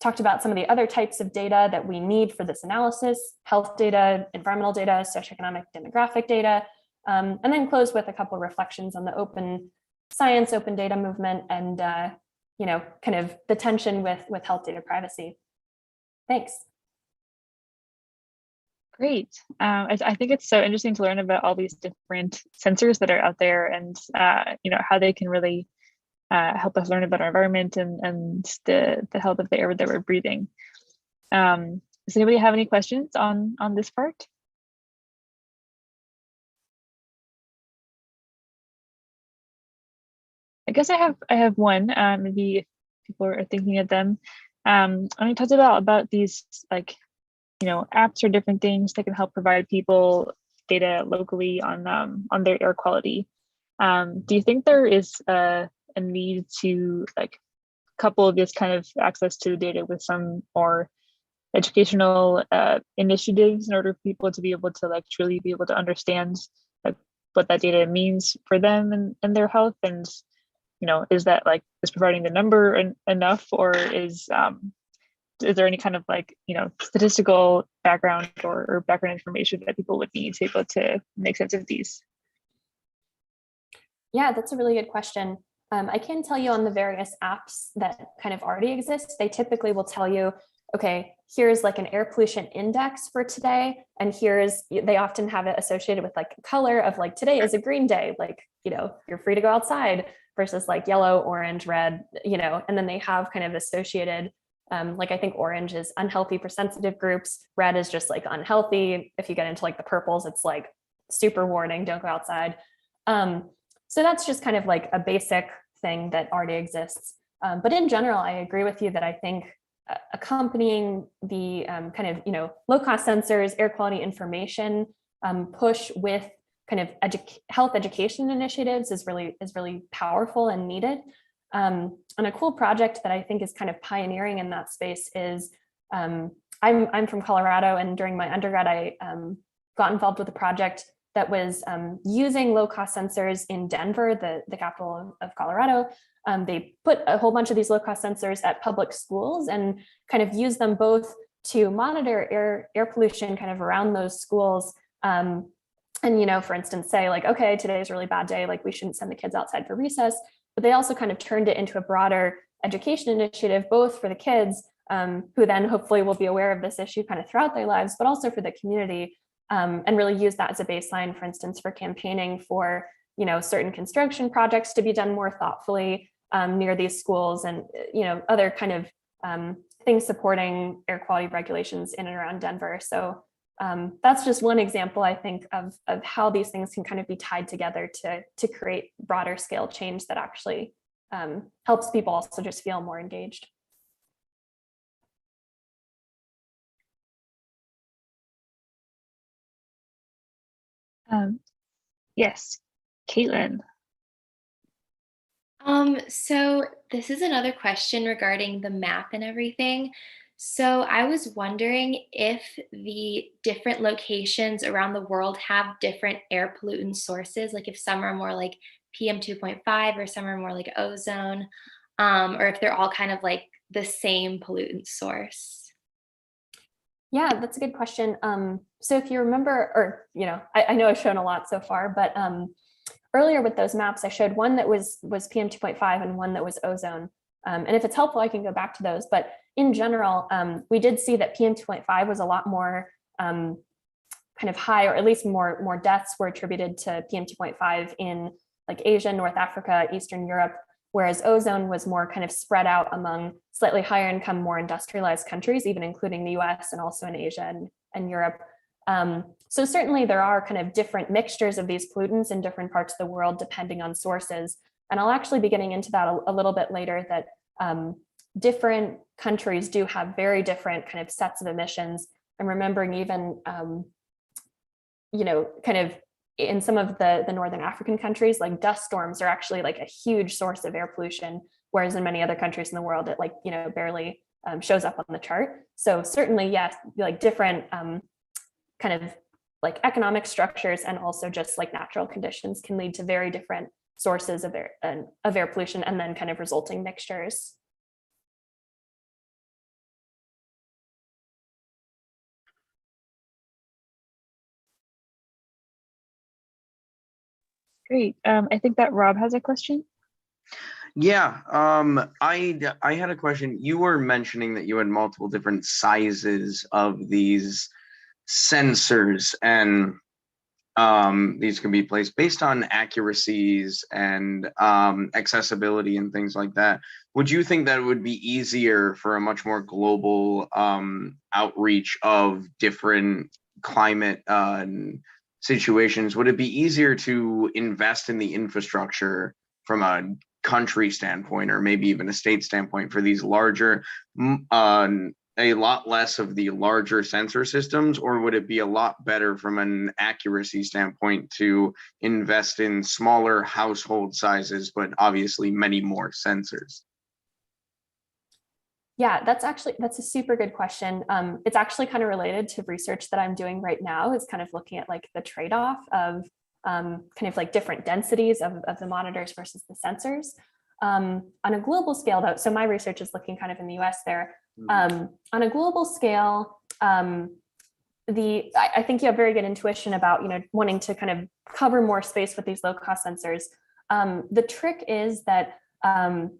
Talked about some of the other types of data that we need for this analysis: health data, environmental data, socioeconomic, demographic data, and then close with a couple of reflections on the open science, open data movement, and kind of the tension with health data privacy. Thanks. Great. I think it's so interesting to learn about all these different sensors that are out there, and how they can really help us learn about our environment and the health of the air that we're breathing. Does anybody have any questions on this part? I guess I have one. Maybe if people are thinking of them. I talked about these apps or different things that can help provide people data locally on their air quality. Do you think there is a need to couple this kind of access to the data with some more educational initiatives in order for people to be able to truly be able to understand what that data means for them and their health? And is that is providing the number enough, or is there any kind of statistical background or background information that people would need to be able to make sense of these? Yeah, that's a really good question. I can tell you on the various apps that kind of already exist, they typically will tell you, okay, here's like an air pollution index for today. And they often have it associated with like color of like, today is a green day, like, you're free to go outside, versus like yellow, orange, red, and then they have kind of associated, like I think orange is unhealthy for sensitive groups. Red is just like unhealthy. If you get into like the purples, it's like super warning, don't go outside. So that's just kind of like a basic thing that already exists. But in general, I agree with you that I think accompanying the kind of, low cost sensors, air quality information push with kind of health education initiatives is really powerful and needed. And a cool project that I think is kind of pioneering in that space is, I'm from Colorado, and during my undergrad, I got involved with a project that was using low cost sensors in Denver, the capital of Colorado. They put a whole bunch of these low cost sensors at public schools and kind of use them both to monitor air pollution kind of around those schools. And, for instance, say like, okay, today is a really bad day, like we shouldn't send the kids outside for recess. But they also kind of turned it into a broader education initiative, both for the kids, who then hopefully will be aware of this issue kind of throughout their lives, but also for the community, and really use that as a baseline, for instance, for campaigning for, certain construction projects to be done more thoughtfully near these schools, and, other kind of things supporting air quality regulations in and around Denver. So that's just one example, I think, of how these things can kind of be tied together to create broader scale change that actually helps people also just feel more engaged. Yes, Caitlin. So this is another question regarding the map and everything. So I was wondering if the different locations around the world have different air pollutant sources, like if some are more like PM 2.5 or some are more like ozone, or if they're all kind of like the same pollutant source. Yeah, that's a good question. So if you remember, or, I know I've shown a lot so far, but earlier with those maps, I showed one that was PM 2.5 and one that was ozone. And if it's helpful, I can go back to those. But in general, we did see that PM 2.5 was a lot more kind of high, or at least more deaths were attributed to PM 2.5 in like Asia, North Africa, Eastern Europe, whereas ozone was more kind of spread out among slightly higher income, more industrialized countries, even including the US and also in Asia and Europe. So certainly there are kind of different mixtures of these pollutants in different parts of the world, depending on sources. And I'll actually be getting into that a little bit later, that different countries do have very different kind of sets of emissions. I'm remembering even, kind of in some of the Northern African countries, like dust storms are actually like a huge source of air pollution, whereas in many other countries in the world, it barely shows up on the chart. So certainly, yes, like different kind of like economic structures and also just like natural conditions can lead to very different sources of air pollution, and then kind of resulting mixtures. Great. I think that Rob has a question. Yeah, I had a question. You were mentioning that you had multiple different sizes of these sensors, and these can be placed based on accuracies and accessibility and things like that. Would you think that it would be easier for a much more global outreach of different climate situations? Would it be easier to invest in the infrastructure from a country standpoint, or maybe even a state standpoint, for these larger, a lot less of the larger sensor systems? Or would it be a lot better from an accuracy standpoint to invest in smaller household sizes, but obviously many more sensors? Yeah, that's a super good question. It's actually kind of related to research that I'm doing right now, is kind of looking at like the trade-off of kind of like different densities of the monitors versus the sensors. On a global scale though, so my research is looking kind of in the US there. On a global scale, I think you have very good intuition about, wanting to kind of cover more space with these low cost sensors. The trick is that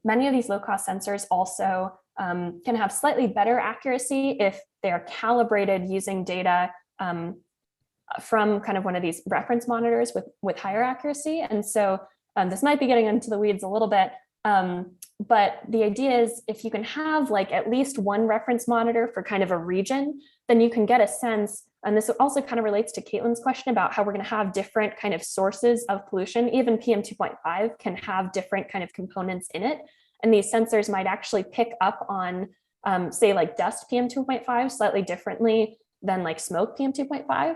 many of these low cost sensors also can have slightly better accuracy if they're calibrated using data from kind of one of these reference monitors with higher accuracy. And so this might be getting into the weeds a little bit, but the idea is if you can have like at least one reference monitor for kind of a region, then you can get a sense. And this also kind of relates to Caitlin's question about how we're going to have different kind of sources of pollution. Even PM 2.5 can have different kind of components in it. And these sensors might actually pick up on, say, like dust PM 2.5 slightly differently than like smoke PM 2.5.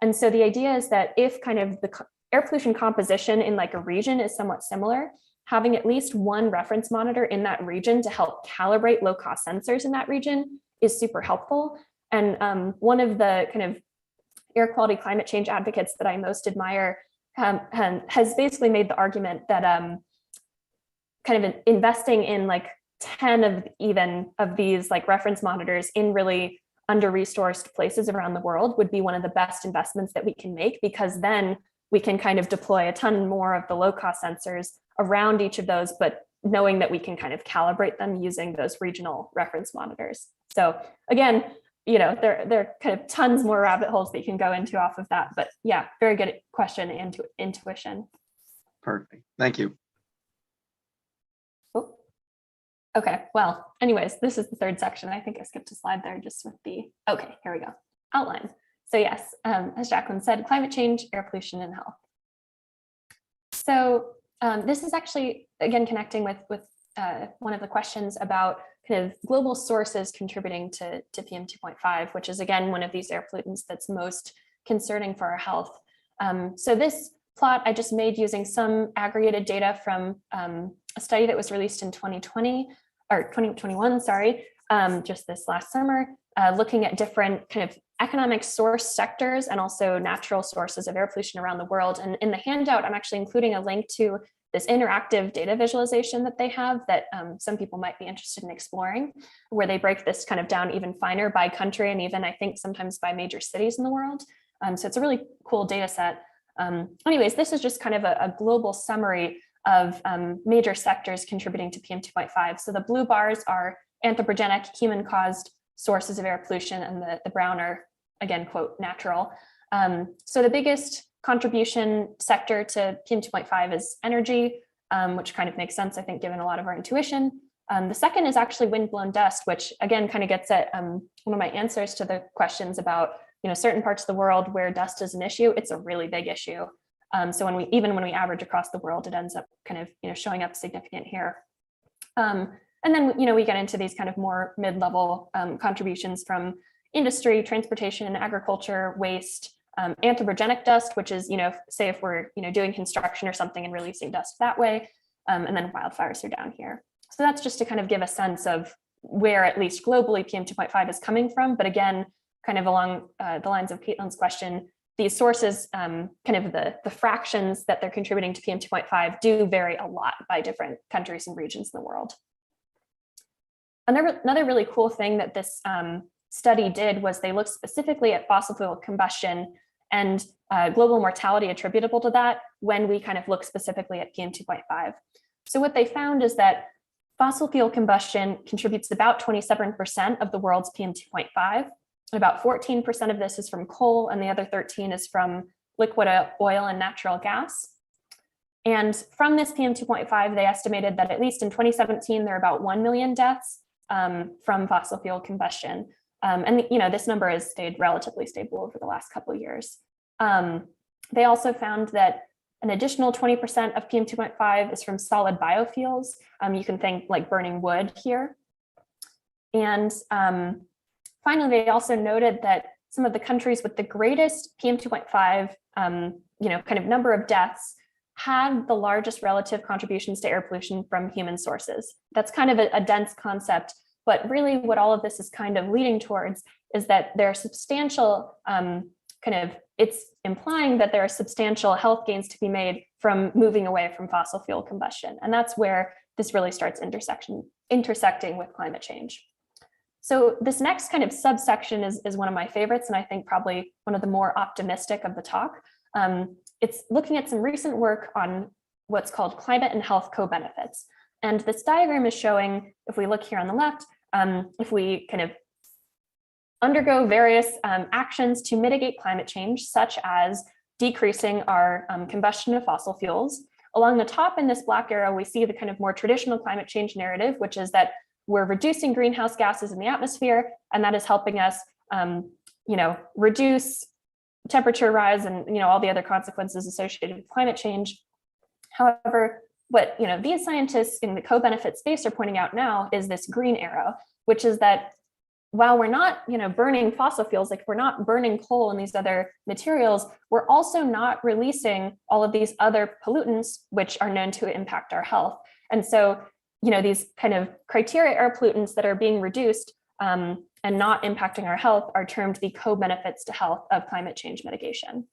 And so the idea is that if kind of the air pollution composition in like a region is somewhat similar, having at least one reference monitor in that region to help calibrate low-cost sensors in that region is super helpful. And one of the kind of air quality climate change advocates that I most admire has basically made the argument that kind of investing in like 10 of these like reference monitors in really under-resourced places around the world would be one of the best investments that we can make, because then we can kind of deploy a ton more of the low-cost sensors around each of those, but knowing that we can kind of calibrate them using those regional reference monitors. So again, you know, there are kind of tons more rabbit holes that you can go into off of that, but yeah, very good question and intuition. Perfect, thank you. Oh. Okay, well, anyways, this is the third section. I think I skipped a slide there just with the, okay, here we go, outline. So yes, as Jacqueline said, climate change, air pollution, and health. So this is actually, again, connecting with one of the questions about kind of global sources contributing to PM 2.5, which is, again, one of these air pollutants that's most concerning for our health. So this plot I just made using some aggregated data from a study that was released in 2020, or 2021, sorry, just this last summer, looking at different kind of economic source sectors and also natural sources of air pollution around the world. And in the handout, I'm actually including a link to this interactive data visualization that they have that some people might be interested in exploring, where they break this kind of down even finer by country and even I think sometimes by major cities in the world. So it's a really cool data set. Anyways, this is just kind of a global summary of major sectors contributing to PM 2.5. So the blue bars are anthropogenic, human-caused sources of air pollution, and the brown are, again, quote, natural. So the biggest contribution sector to PM 2.5 is energy, which kind of makes sense, I think, given a lot of our intuition. The second is actually windblown dust, which again kind of gets at one of my answers to the questions about, you know, certain parts of the world where dust is an issue. It's a really big issue. So even when we average across the world, it ends up kind of, you know, showing up significant here. And then, you know, we get into these kind of more mid-level contributions from industry, transportation, agriculture, waste, anthropogenic dust, which is, you know, say if we're, you know, doing construction or something and releasing dust that way, and then wildfires are down here. So that's just to kind of give a sense of where, at least globally, PM 2.5 is coming from. But again, kind of along the lines of Caitlin's question, these sources, kind of the fractions that they're contributing to PM 2.5 do vary a lot by different countries and regions in the world. Another really cool thing that this study did was they looked specifically at fossil fuel combustion and global mortality attributable to that when we kind of look specifically at PM 2.5. So what they found is that fossil fuel combustion contributes about 27% of the world's PM 2.5. About 14% of this is from coal, and the other 13% is from liquid oil and natural gas. And from this PM 2.5, they estimated that at least in 2017, there are about 1 million deaths from fossil fuel combustion. And you know, this number has stayed relatively stable over the last couple of years. They also found that an additional 20% of PM 2.5 is from solid biofuels. You can think like burning wood here. And finally, they also noted that some of the countries with the greatest PM 2.5, you know, kind of number of deaths had the largest relative contributions to air pollution from human sources. That's kind of a dense concept, but really what all of this is kind of leading towards is that there are substantial it's implying that there are substantial health gains to be made from moving away from fossil fuel combustion. And that's where this really starts intersecting with climate change. So this next kind of subsection is one of my favorites, and I think probably one of the more optimistic of the talk. It's looking at some recent work on what's called climate and health co-benefits. And this diagram is showing, if we look here on the left, if we kind of undergo various actions to mitigate climate change, such as decreasing our combustion of fossil fuels. Along the top in this black arrow, we see the kind of more traditional climate change narrative, which is that we're reducing greenhouse gases in the atmosphere, and that is helping us, reduce temperature rise and all the other consequences associated with climate change. However, what these scientists in the co-benefit space are pointing out now is this green arrow, which is that while we're not burning fossil fuels, like we're not burning coal and these other materials, we're also not releasing all of these other pollutants which are known to impact our health. And so these kind of criteria air pollutants that are being reduced and not impacting our health are termed the co-benefits to health of climate change mitigation.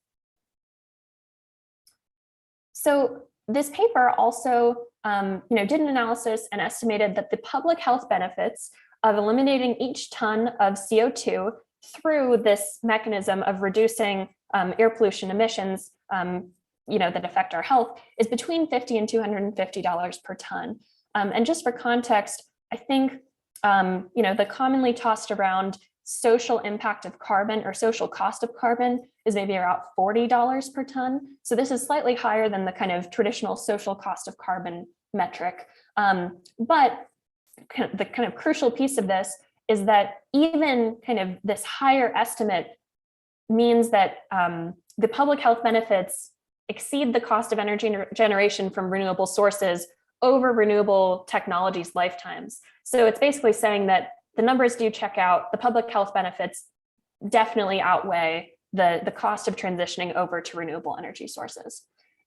So this paper also did an analysis and estimated that the public health benefits of eliminating each ton of CO2 through this mechanism of reducing air pollution emissions that affect our health is between $50 and $250 per ton. And just for context, I think the commonly tossed around social impact of carbon or social cost of carbon is maybe around $40 per ton. So this is slightly higher than the kind of traditional social cost of carbon metric. But the kind of crucial piece of this is that even kind of this higher estimate means that the public health benefits exceed the cost of energy generation from renewable sources over renewable technologies' lifetimes. So it's basically saying that the numbers do check out, the public health benefits definitely outweigh the cost of transitioning over to renewable energy sources.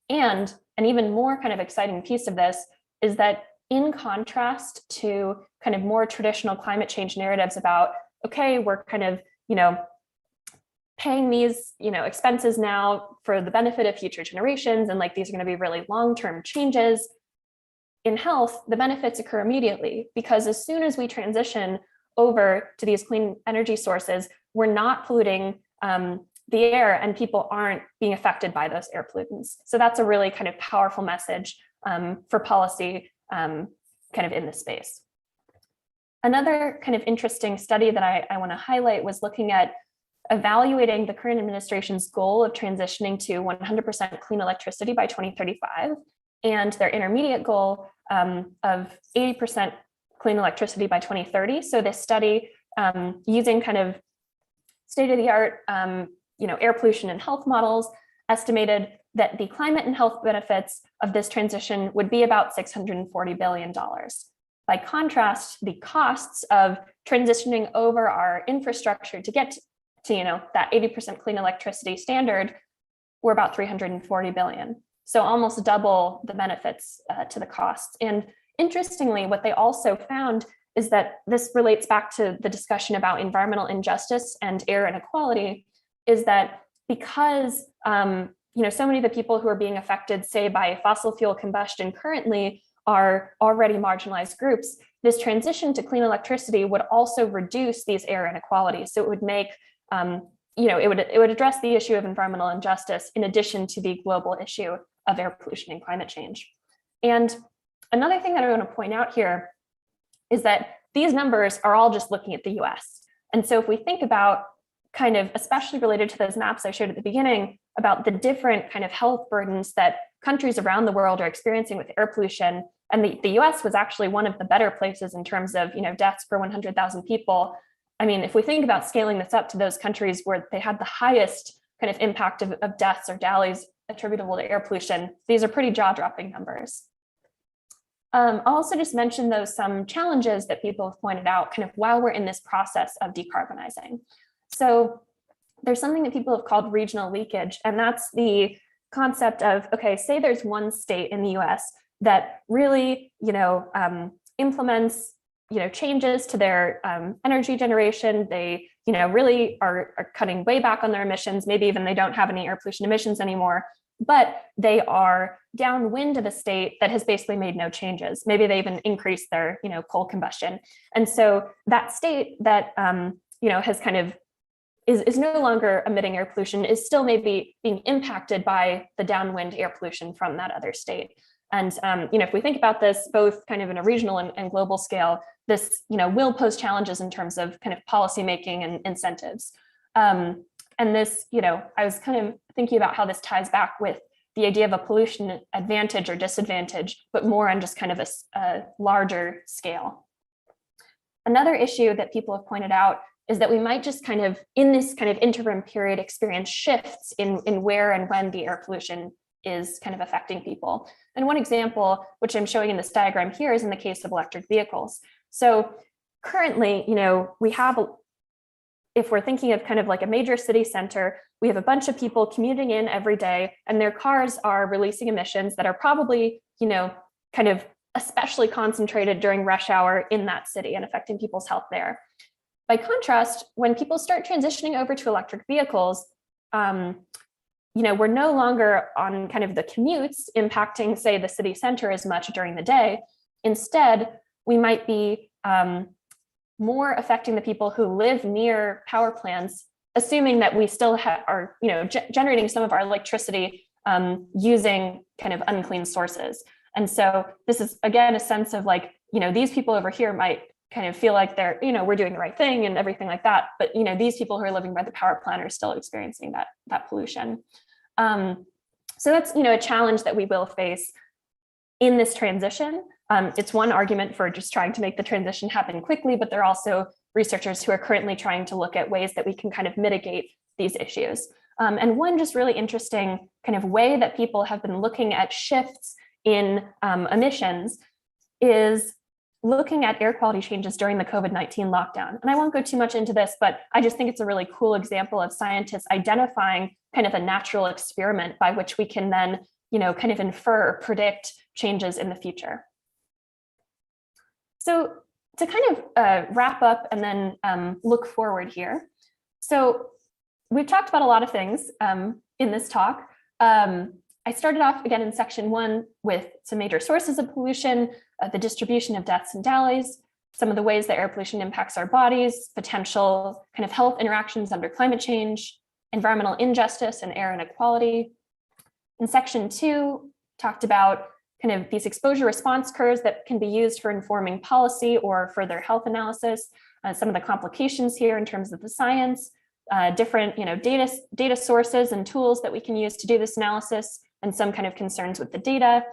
And an even more kind of exciting piece of this is that in contrast to kind of more traditional climate change narratives about, okay, we're kind of, paying these, expenses now for the benefit of future generations, and like these are going to be really long-term changes. In health, the benefits occur immediately because as soon as we transition over to these clean energy sources, we're not polluting the air and people aren't being affected by those air pollutants. So that's a really kind of powerful message for policy kind of in this space. Another kind of interesting study that I want to highlight was looking at evaluating the current administration's goal of transitioning to 100% clean electricity by 2035 and their intermediate goal of 80% clean electricity by 2030. So this study using kind of state-of-the-art air pollution and health models estimated that the climate and health benefits of this transition would be about $640 billion. By contrast, the costs of transitioning over our infrastructure to get to that 80% clean electricity standard were about $340 billion. So almost double the benefits to the costs. And interestingly, what they also found is that this relates back to the discussion about environmental injustice and air inequality, is that because so many of the people who are being affected, say, by fossil fuel combustion currently are already marginalized groups, this transition to clean electricity would also reduce these air inequalities. So it would make, it would address the issue of environmental injustice in addition to the global issue of air pollution and climate change. And another thing that I want to point out here is that these numbers are all just looking at the US. And so if we think about kind of, especially related to those maps I showed at the beginning, about the different kind of health burdens that countries around the world are experiencing with air pollution. And the US was actually one of the better places in terms of deaths per 100,000 people. I mean, if we think about scaling this up to those countries where they had the highest kind of impact of deaths or DALYs attributable to air pollution, these are pretty jaw-dropping numbers. I'll also just mention some challenges that people have pointed out kind of while we're in this process of decarbonizing. So there's something that people have called regional leakage, and that's the concept of, okay, say there's one state in the US that really, implements, changes to their energy generation. They, really are cutting way back on their emissions. Maybe even they don't have any air pollution emissions anymore, but they are downwind of a state that has basically made no changes. Maybe they even increased their, coal combustion. And so that state that, has kind of is no longer emitting air pollution is still maybe being impacted by the downwind air pollution from that other state. And if we think about this both kind of in a regional and global scale, this will pose challenges in terms of kind of policymaking and incentives. And this, I was kind of thinking about how this ties back with the idea of a pollution advantage or disadvantage, but more on just kind of a larger scale. Another issue that people have pointed out is that we might just kind of, in this kind of interim period, experience shifts in where and when the air pollution is kind of affecting people. And one example, which I'm showing in this diagram here, is in the case of electric vehicles. So currently, we have, if we're thinking of kind of like a major city center, we have a bunch of people commuting in every day, and their cars are releasing emissions that are probably, kind of especially concentrated during rush hour in that city and affecting people's health there. By contrast, when people start transitioning over to electric vehicles, we're no longer on kind of the commutes impacting, say, the city center as much during the day. Instead, we might be more affecting the people who live near power plants, assuming that we still are, generating some of our electricity using kind of unclean sources. And so this is, again, a sense of like, these people over here might kind of feel like they're, we're doing the right thing and everything like that. But, these people who are living by the power plant are still experiencing that pollution. So that's, a challenge that we will face in this transition. It's one argument for just trying to make the transition happen quickly, but there are also researchers who are currently trying to look at ways that we can kind of mitigate these issues. And one just really interesting kind of way that people have been looking at shifts in emissions is looking at air quality changes during the COVID-19 lockdown. And I won't go too much into this, but I just think it's a really cool example of scientists identifying kind of a natural experiment by which we can then, kind of infer or predict changes in the future. So to kind of wrap up and then look forward here. So we've talked about a lot of things in this talk. I started off again in section 1 with some major sources of pollution, the distribution of deaths and DALYs, some of the ways that air pollution impacts our bodies, potential kind of health interactions under climate change, environmental injustice and air inequality. In section 2, talked about kind of these exposure response curves that can be used for informing policy or further health analysis, some of the complications here in terms of the science, different data sources and tools that we can use to do this analysis, and some kind of concerns with the data.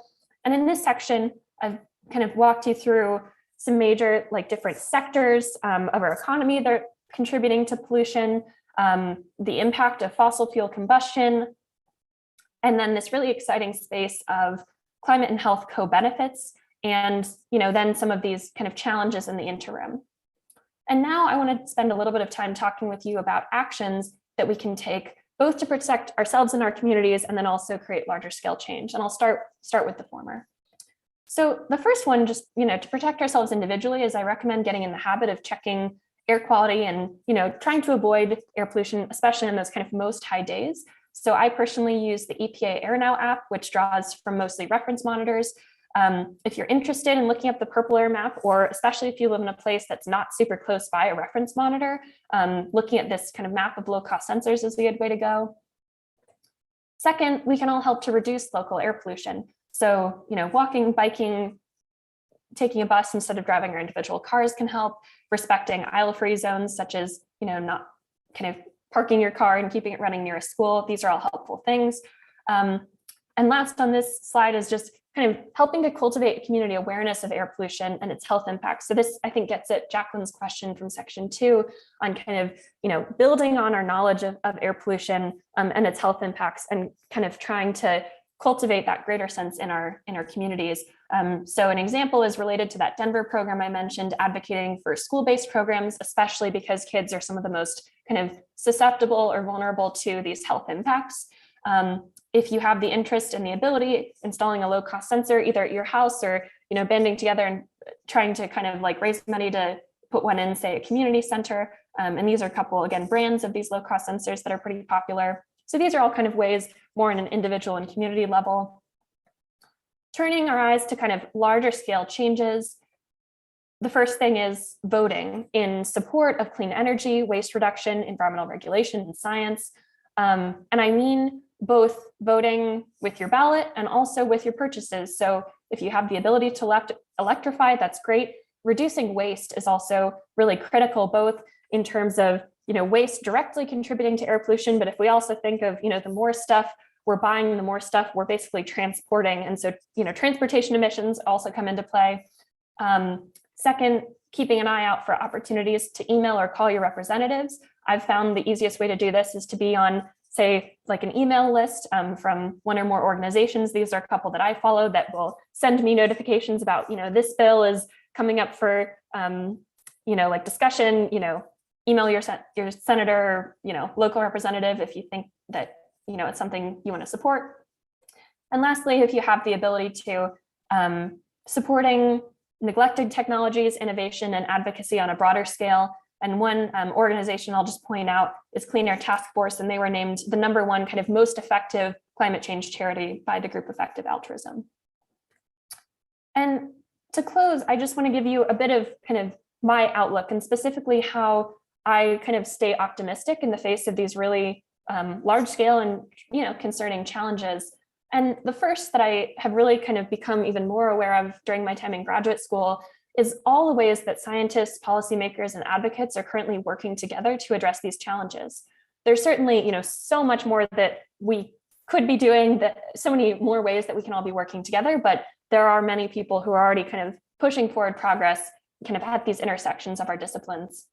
And in this section, I've kind of walked you through some major different sectors of our economy that are contributing to pollution, the impact of fossil fuel combustion, and then this really exciting space of climate and health co-benefits, and then some of these kind of challenges in the interim. And now I want to spend a little bit of time talking with you about actions that we can take both to protect ourselves and our communities, and then also create larger scale change. And I'll start with the former. So the first one, just to protect ourselves individually, is I recommend getting in the habit of checking air quality and trying to avoid air pollution, especially in those kind of most high days. So I personally use the EPA AirNow app, which draws from mostly reference monitors. If you're interested in looking up the purple air map, or especially if you live in a place that's not super close by a reference monitor, looking at this kind of map of low-cost sensors is a good way to go. Second, we can all help to reduce local air pollution. So, walking, biking, taking a bus instead of driving our individual cars can help. Respecting aisle-free zones, such as, not kind of parking your car and keeping it running near a school. These are all helpful things. And last on this slide is just kind of helping to cultivate community awareness of air pollution and its health impacts. So this, I think, gets at Jacqueline's question from section 2 on kind of, building on our knowledge of air pollution and its health impacts, and kind of trying to cultivate that greater sense in our communities. So an example is related to that Denver program I mentioned, advocating for school-based programs, especially because kids are some of the most kind of susceptible or vulnerable to these health impacts. If you have the interest and the ability, installing a low-cost sensor either at your house or banding together and trying to kind of raise money to put one in, say, a community center. And these are a couple, again, brands of these low-cost sensors that are pretty popular. So these are all kind of ways more in an individual and community level. Turning our eyes to kind of larger scale changes. The first thing is voting in support of clean energy, waste reduction, environmental regulation, and science. And I mean both voting with your ballot and also with your purchases. So if you have the ability to electrify, that's great. Reducing waste is also really critical, both in terms of waste directly contributing to air pollution, but if we also think of the more stuff we're buying, the more stuff we're basically transporting, and so transportation emissions also come into play. Second, keeping an eye out for opportunities to email or call your representatives. I've found the easiest way to do this is to be on, say, like an email list from one or more organizations. These are a couple that I follow that will send me notifications about, this bill is coming up for, like discussion, email your senator, local representative if you think that, it's something you want to support. And lastly, if you have the ability to supporting neglected technologies, innovation, and advocacy on a broader scale. And one organization I'll just point out is Clean Air Task Force, and they were named the #1 kind of most effective climate change charity by the group Effective Altruism. And to close, I just want to give you a bit of kind of my outlook and specifically how I kind of stay optimistic in the face of these really large scale and concerning challenges. And the first that I have really kind of become even more aware of during my time in graduate school is all the ways that scientists, policymakers, and advocates are currently working together to address these challenges. There's certainly, so much more that we could be doing, that so many more ways that we can all be working together, but there are many people who are already kind of pushing forward progress kind of at these intersections of our disciplines.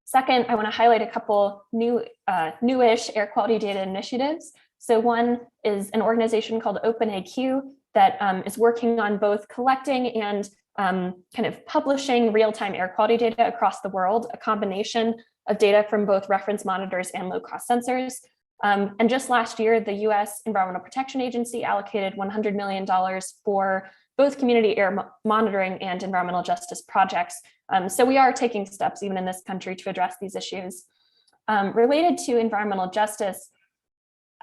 Second, I want to highlight a couple newish air quality data initiatives. So one is an organization called OpenAQ that is working on both collecting and kind of publishing real-time air quality data across the world, a combination of data from both reference monitors and low-cost sensors. And just last year, the US Environmental Protection Agency allocated $100 million for both community air monitoring and environmental justice projects. So we are taking steps even in this country to address these issues. Related to environmental justice,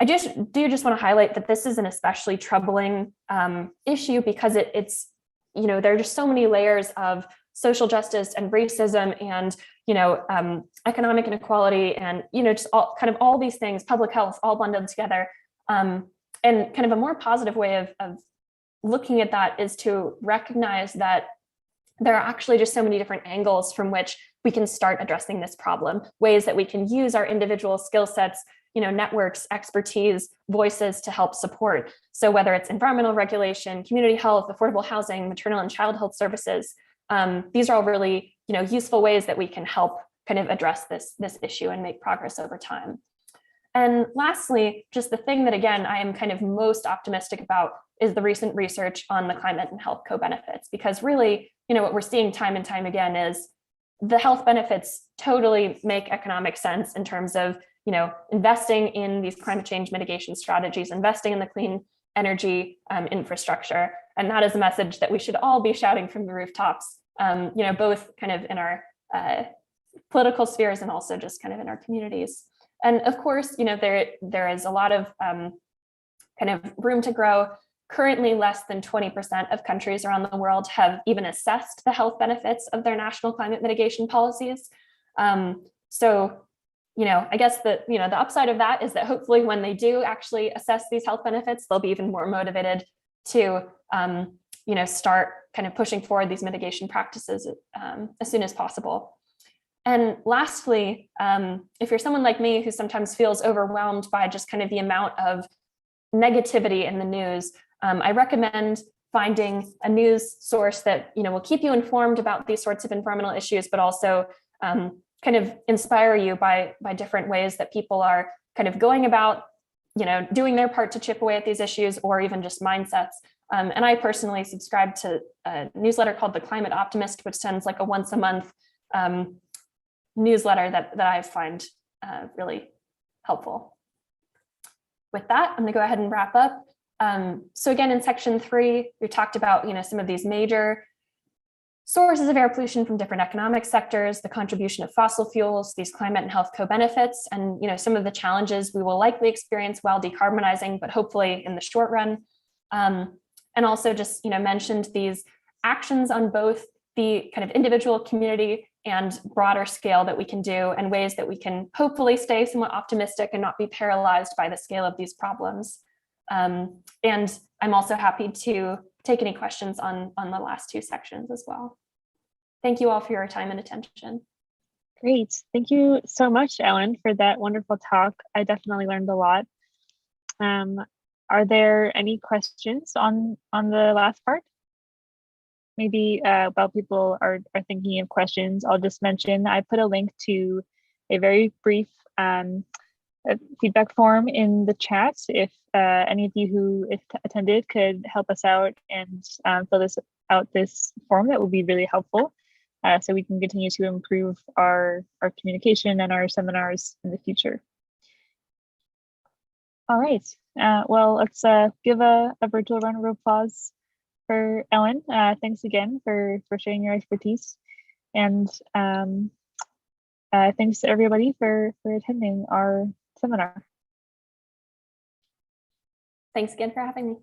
I just want to highlight that this is an especially troubling issue because it's, there are just so many layers of social justice and racism and, economic inequality and, just all these things, public health, all bundled together. And kind of a more positive way of looking at that is to recognize that there are actually just so many different angles from which we can start addressing this problem, ways that we can use our individual skill sets, networks, expertise, voices to help support. So whether it's environmental regulation, community health, affordable housing, maternal and child health services, these are all really, useful ways that we can help kind of address this issue and make progress over time. And lastly, just the thing that, again, I am kind of most optimistic about is the recent research on the climate and health co-benefits, because really, what we're seeing time and time again is the health benefits totally make economic sense in terms of, investing in these climate change mitigation strategies, investing in the clean energy infrastructure. And that is a message that we should all be shouting from the rooftops, both kind of in our political spheres and also just kind of in our communities. And of course, there is a lot of kind of room to grow. Currently, less than 20% of countries around the world have even assessed the health benefits of their national climate mitigation policies. So, I guess the upside of that is that hopefully when they do actually assess these health benefits, they'll be even more motivated to, start kind of pushing forward these mitigation practices as soon as possible. And lastly, if you're someone like me who sometimes feels overwhelmed by just kind of the amount of negativity in the news, I recommend finding a news source that will keep you informed about these sorts of environmental issues, but also kind of inspire you by different ways that people are kind of going about, doing their part to chip away at these issues, or even just mindsets. And I personally subscribe to a newsletter called The Climate Optimist, which sends like a once a month newsletter that I find really helpful. With that, I'm going to go ahead and wrap up. So again, in section 3, we talked about some of these major sources of air pollution from different economic sectors, the contribution of fossil fuels, these climate and health co-benefits, and some of the challenges we will likely experience while decarbonizing, but hopefully in the short run. And also just mentioned these actions on both the kind of individual, community, and broader scale that we can do, and ways that we can hopefully stay somewhat optimistic and not be paralyzed by the scale of these problems. And I'm also happy to take any questions on the last two sections as well. Thank you all for your time and attention. Great. Thank you so much, Ellen, for that wonderful talk. I definitely learned a lot. Are there any questions on the last part? Maybe while people are thinking of questions, I'll just mention I put a link to a very brief feedback form in the chat. If any of you who attended could help us out and fill out this form, that would be really helpful. So we can continue to improve our communication and our seminars in the future. All right, well, let's give a virtual round of applause for Ellen. Thanks again for sharing your expertise. And thanks to everybody for attending our seminar. Thanks again for having me.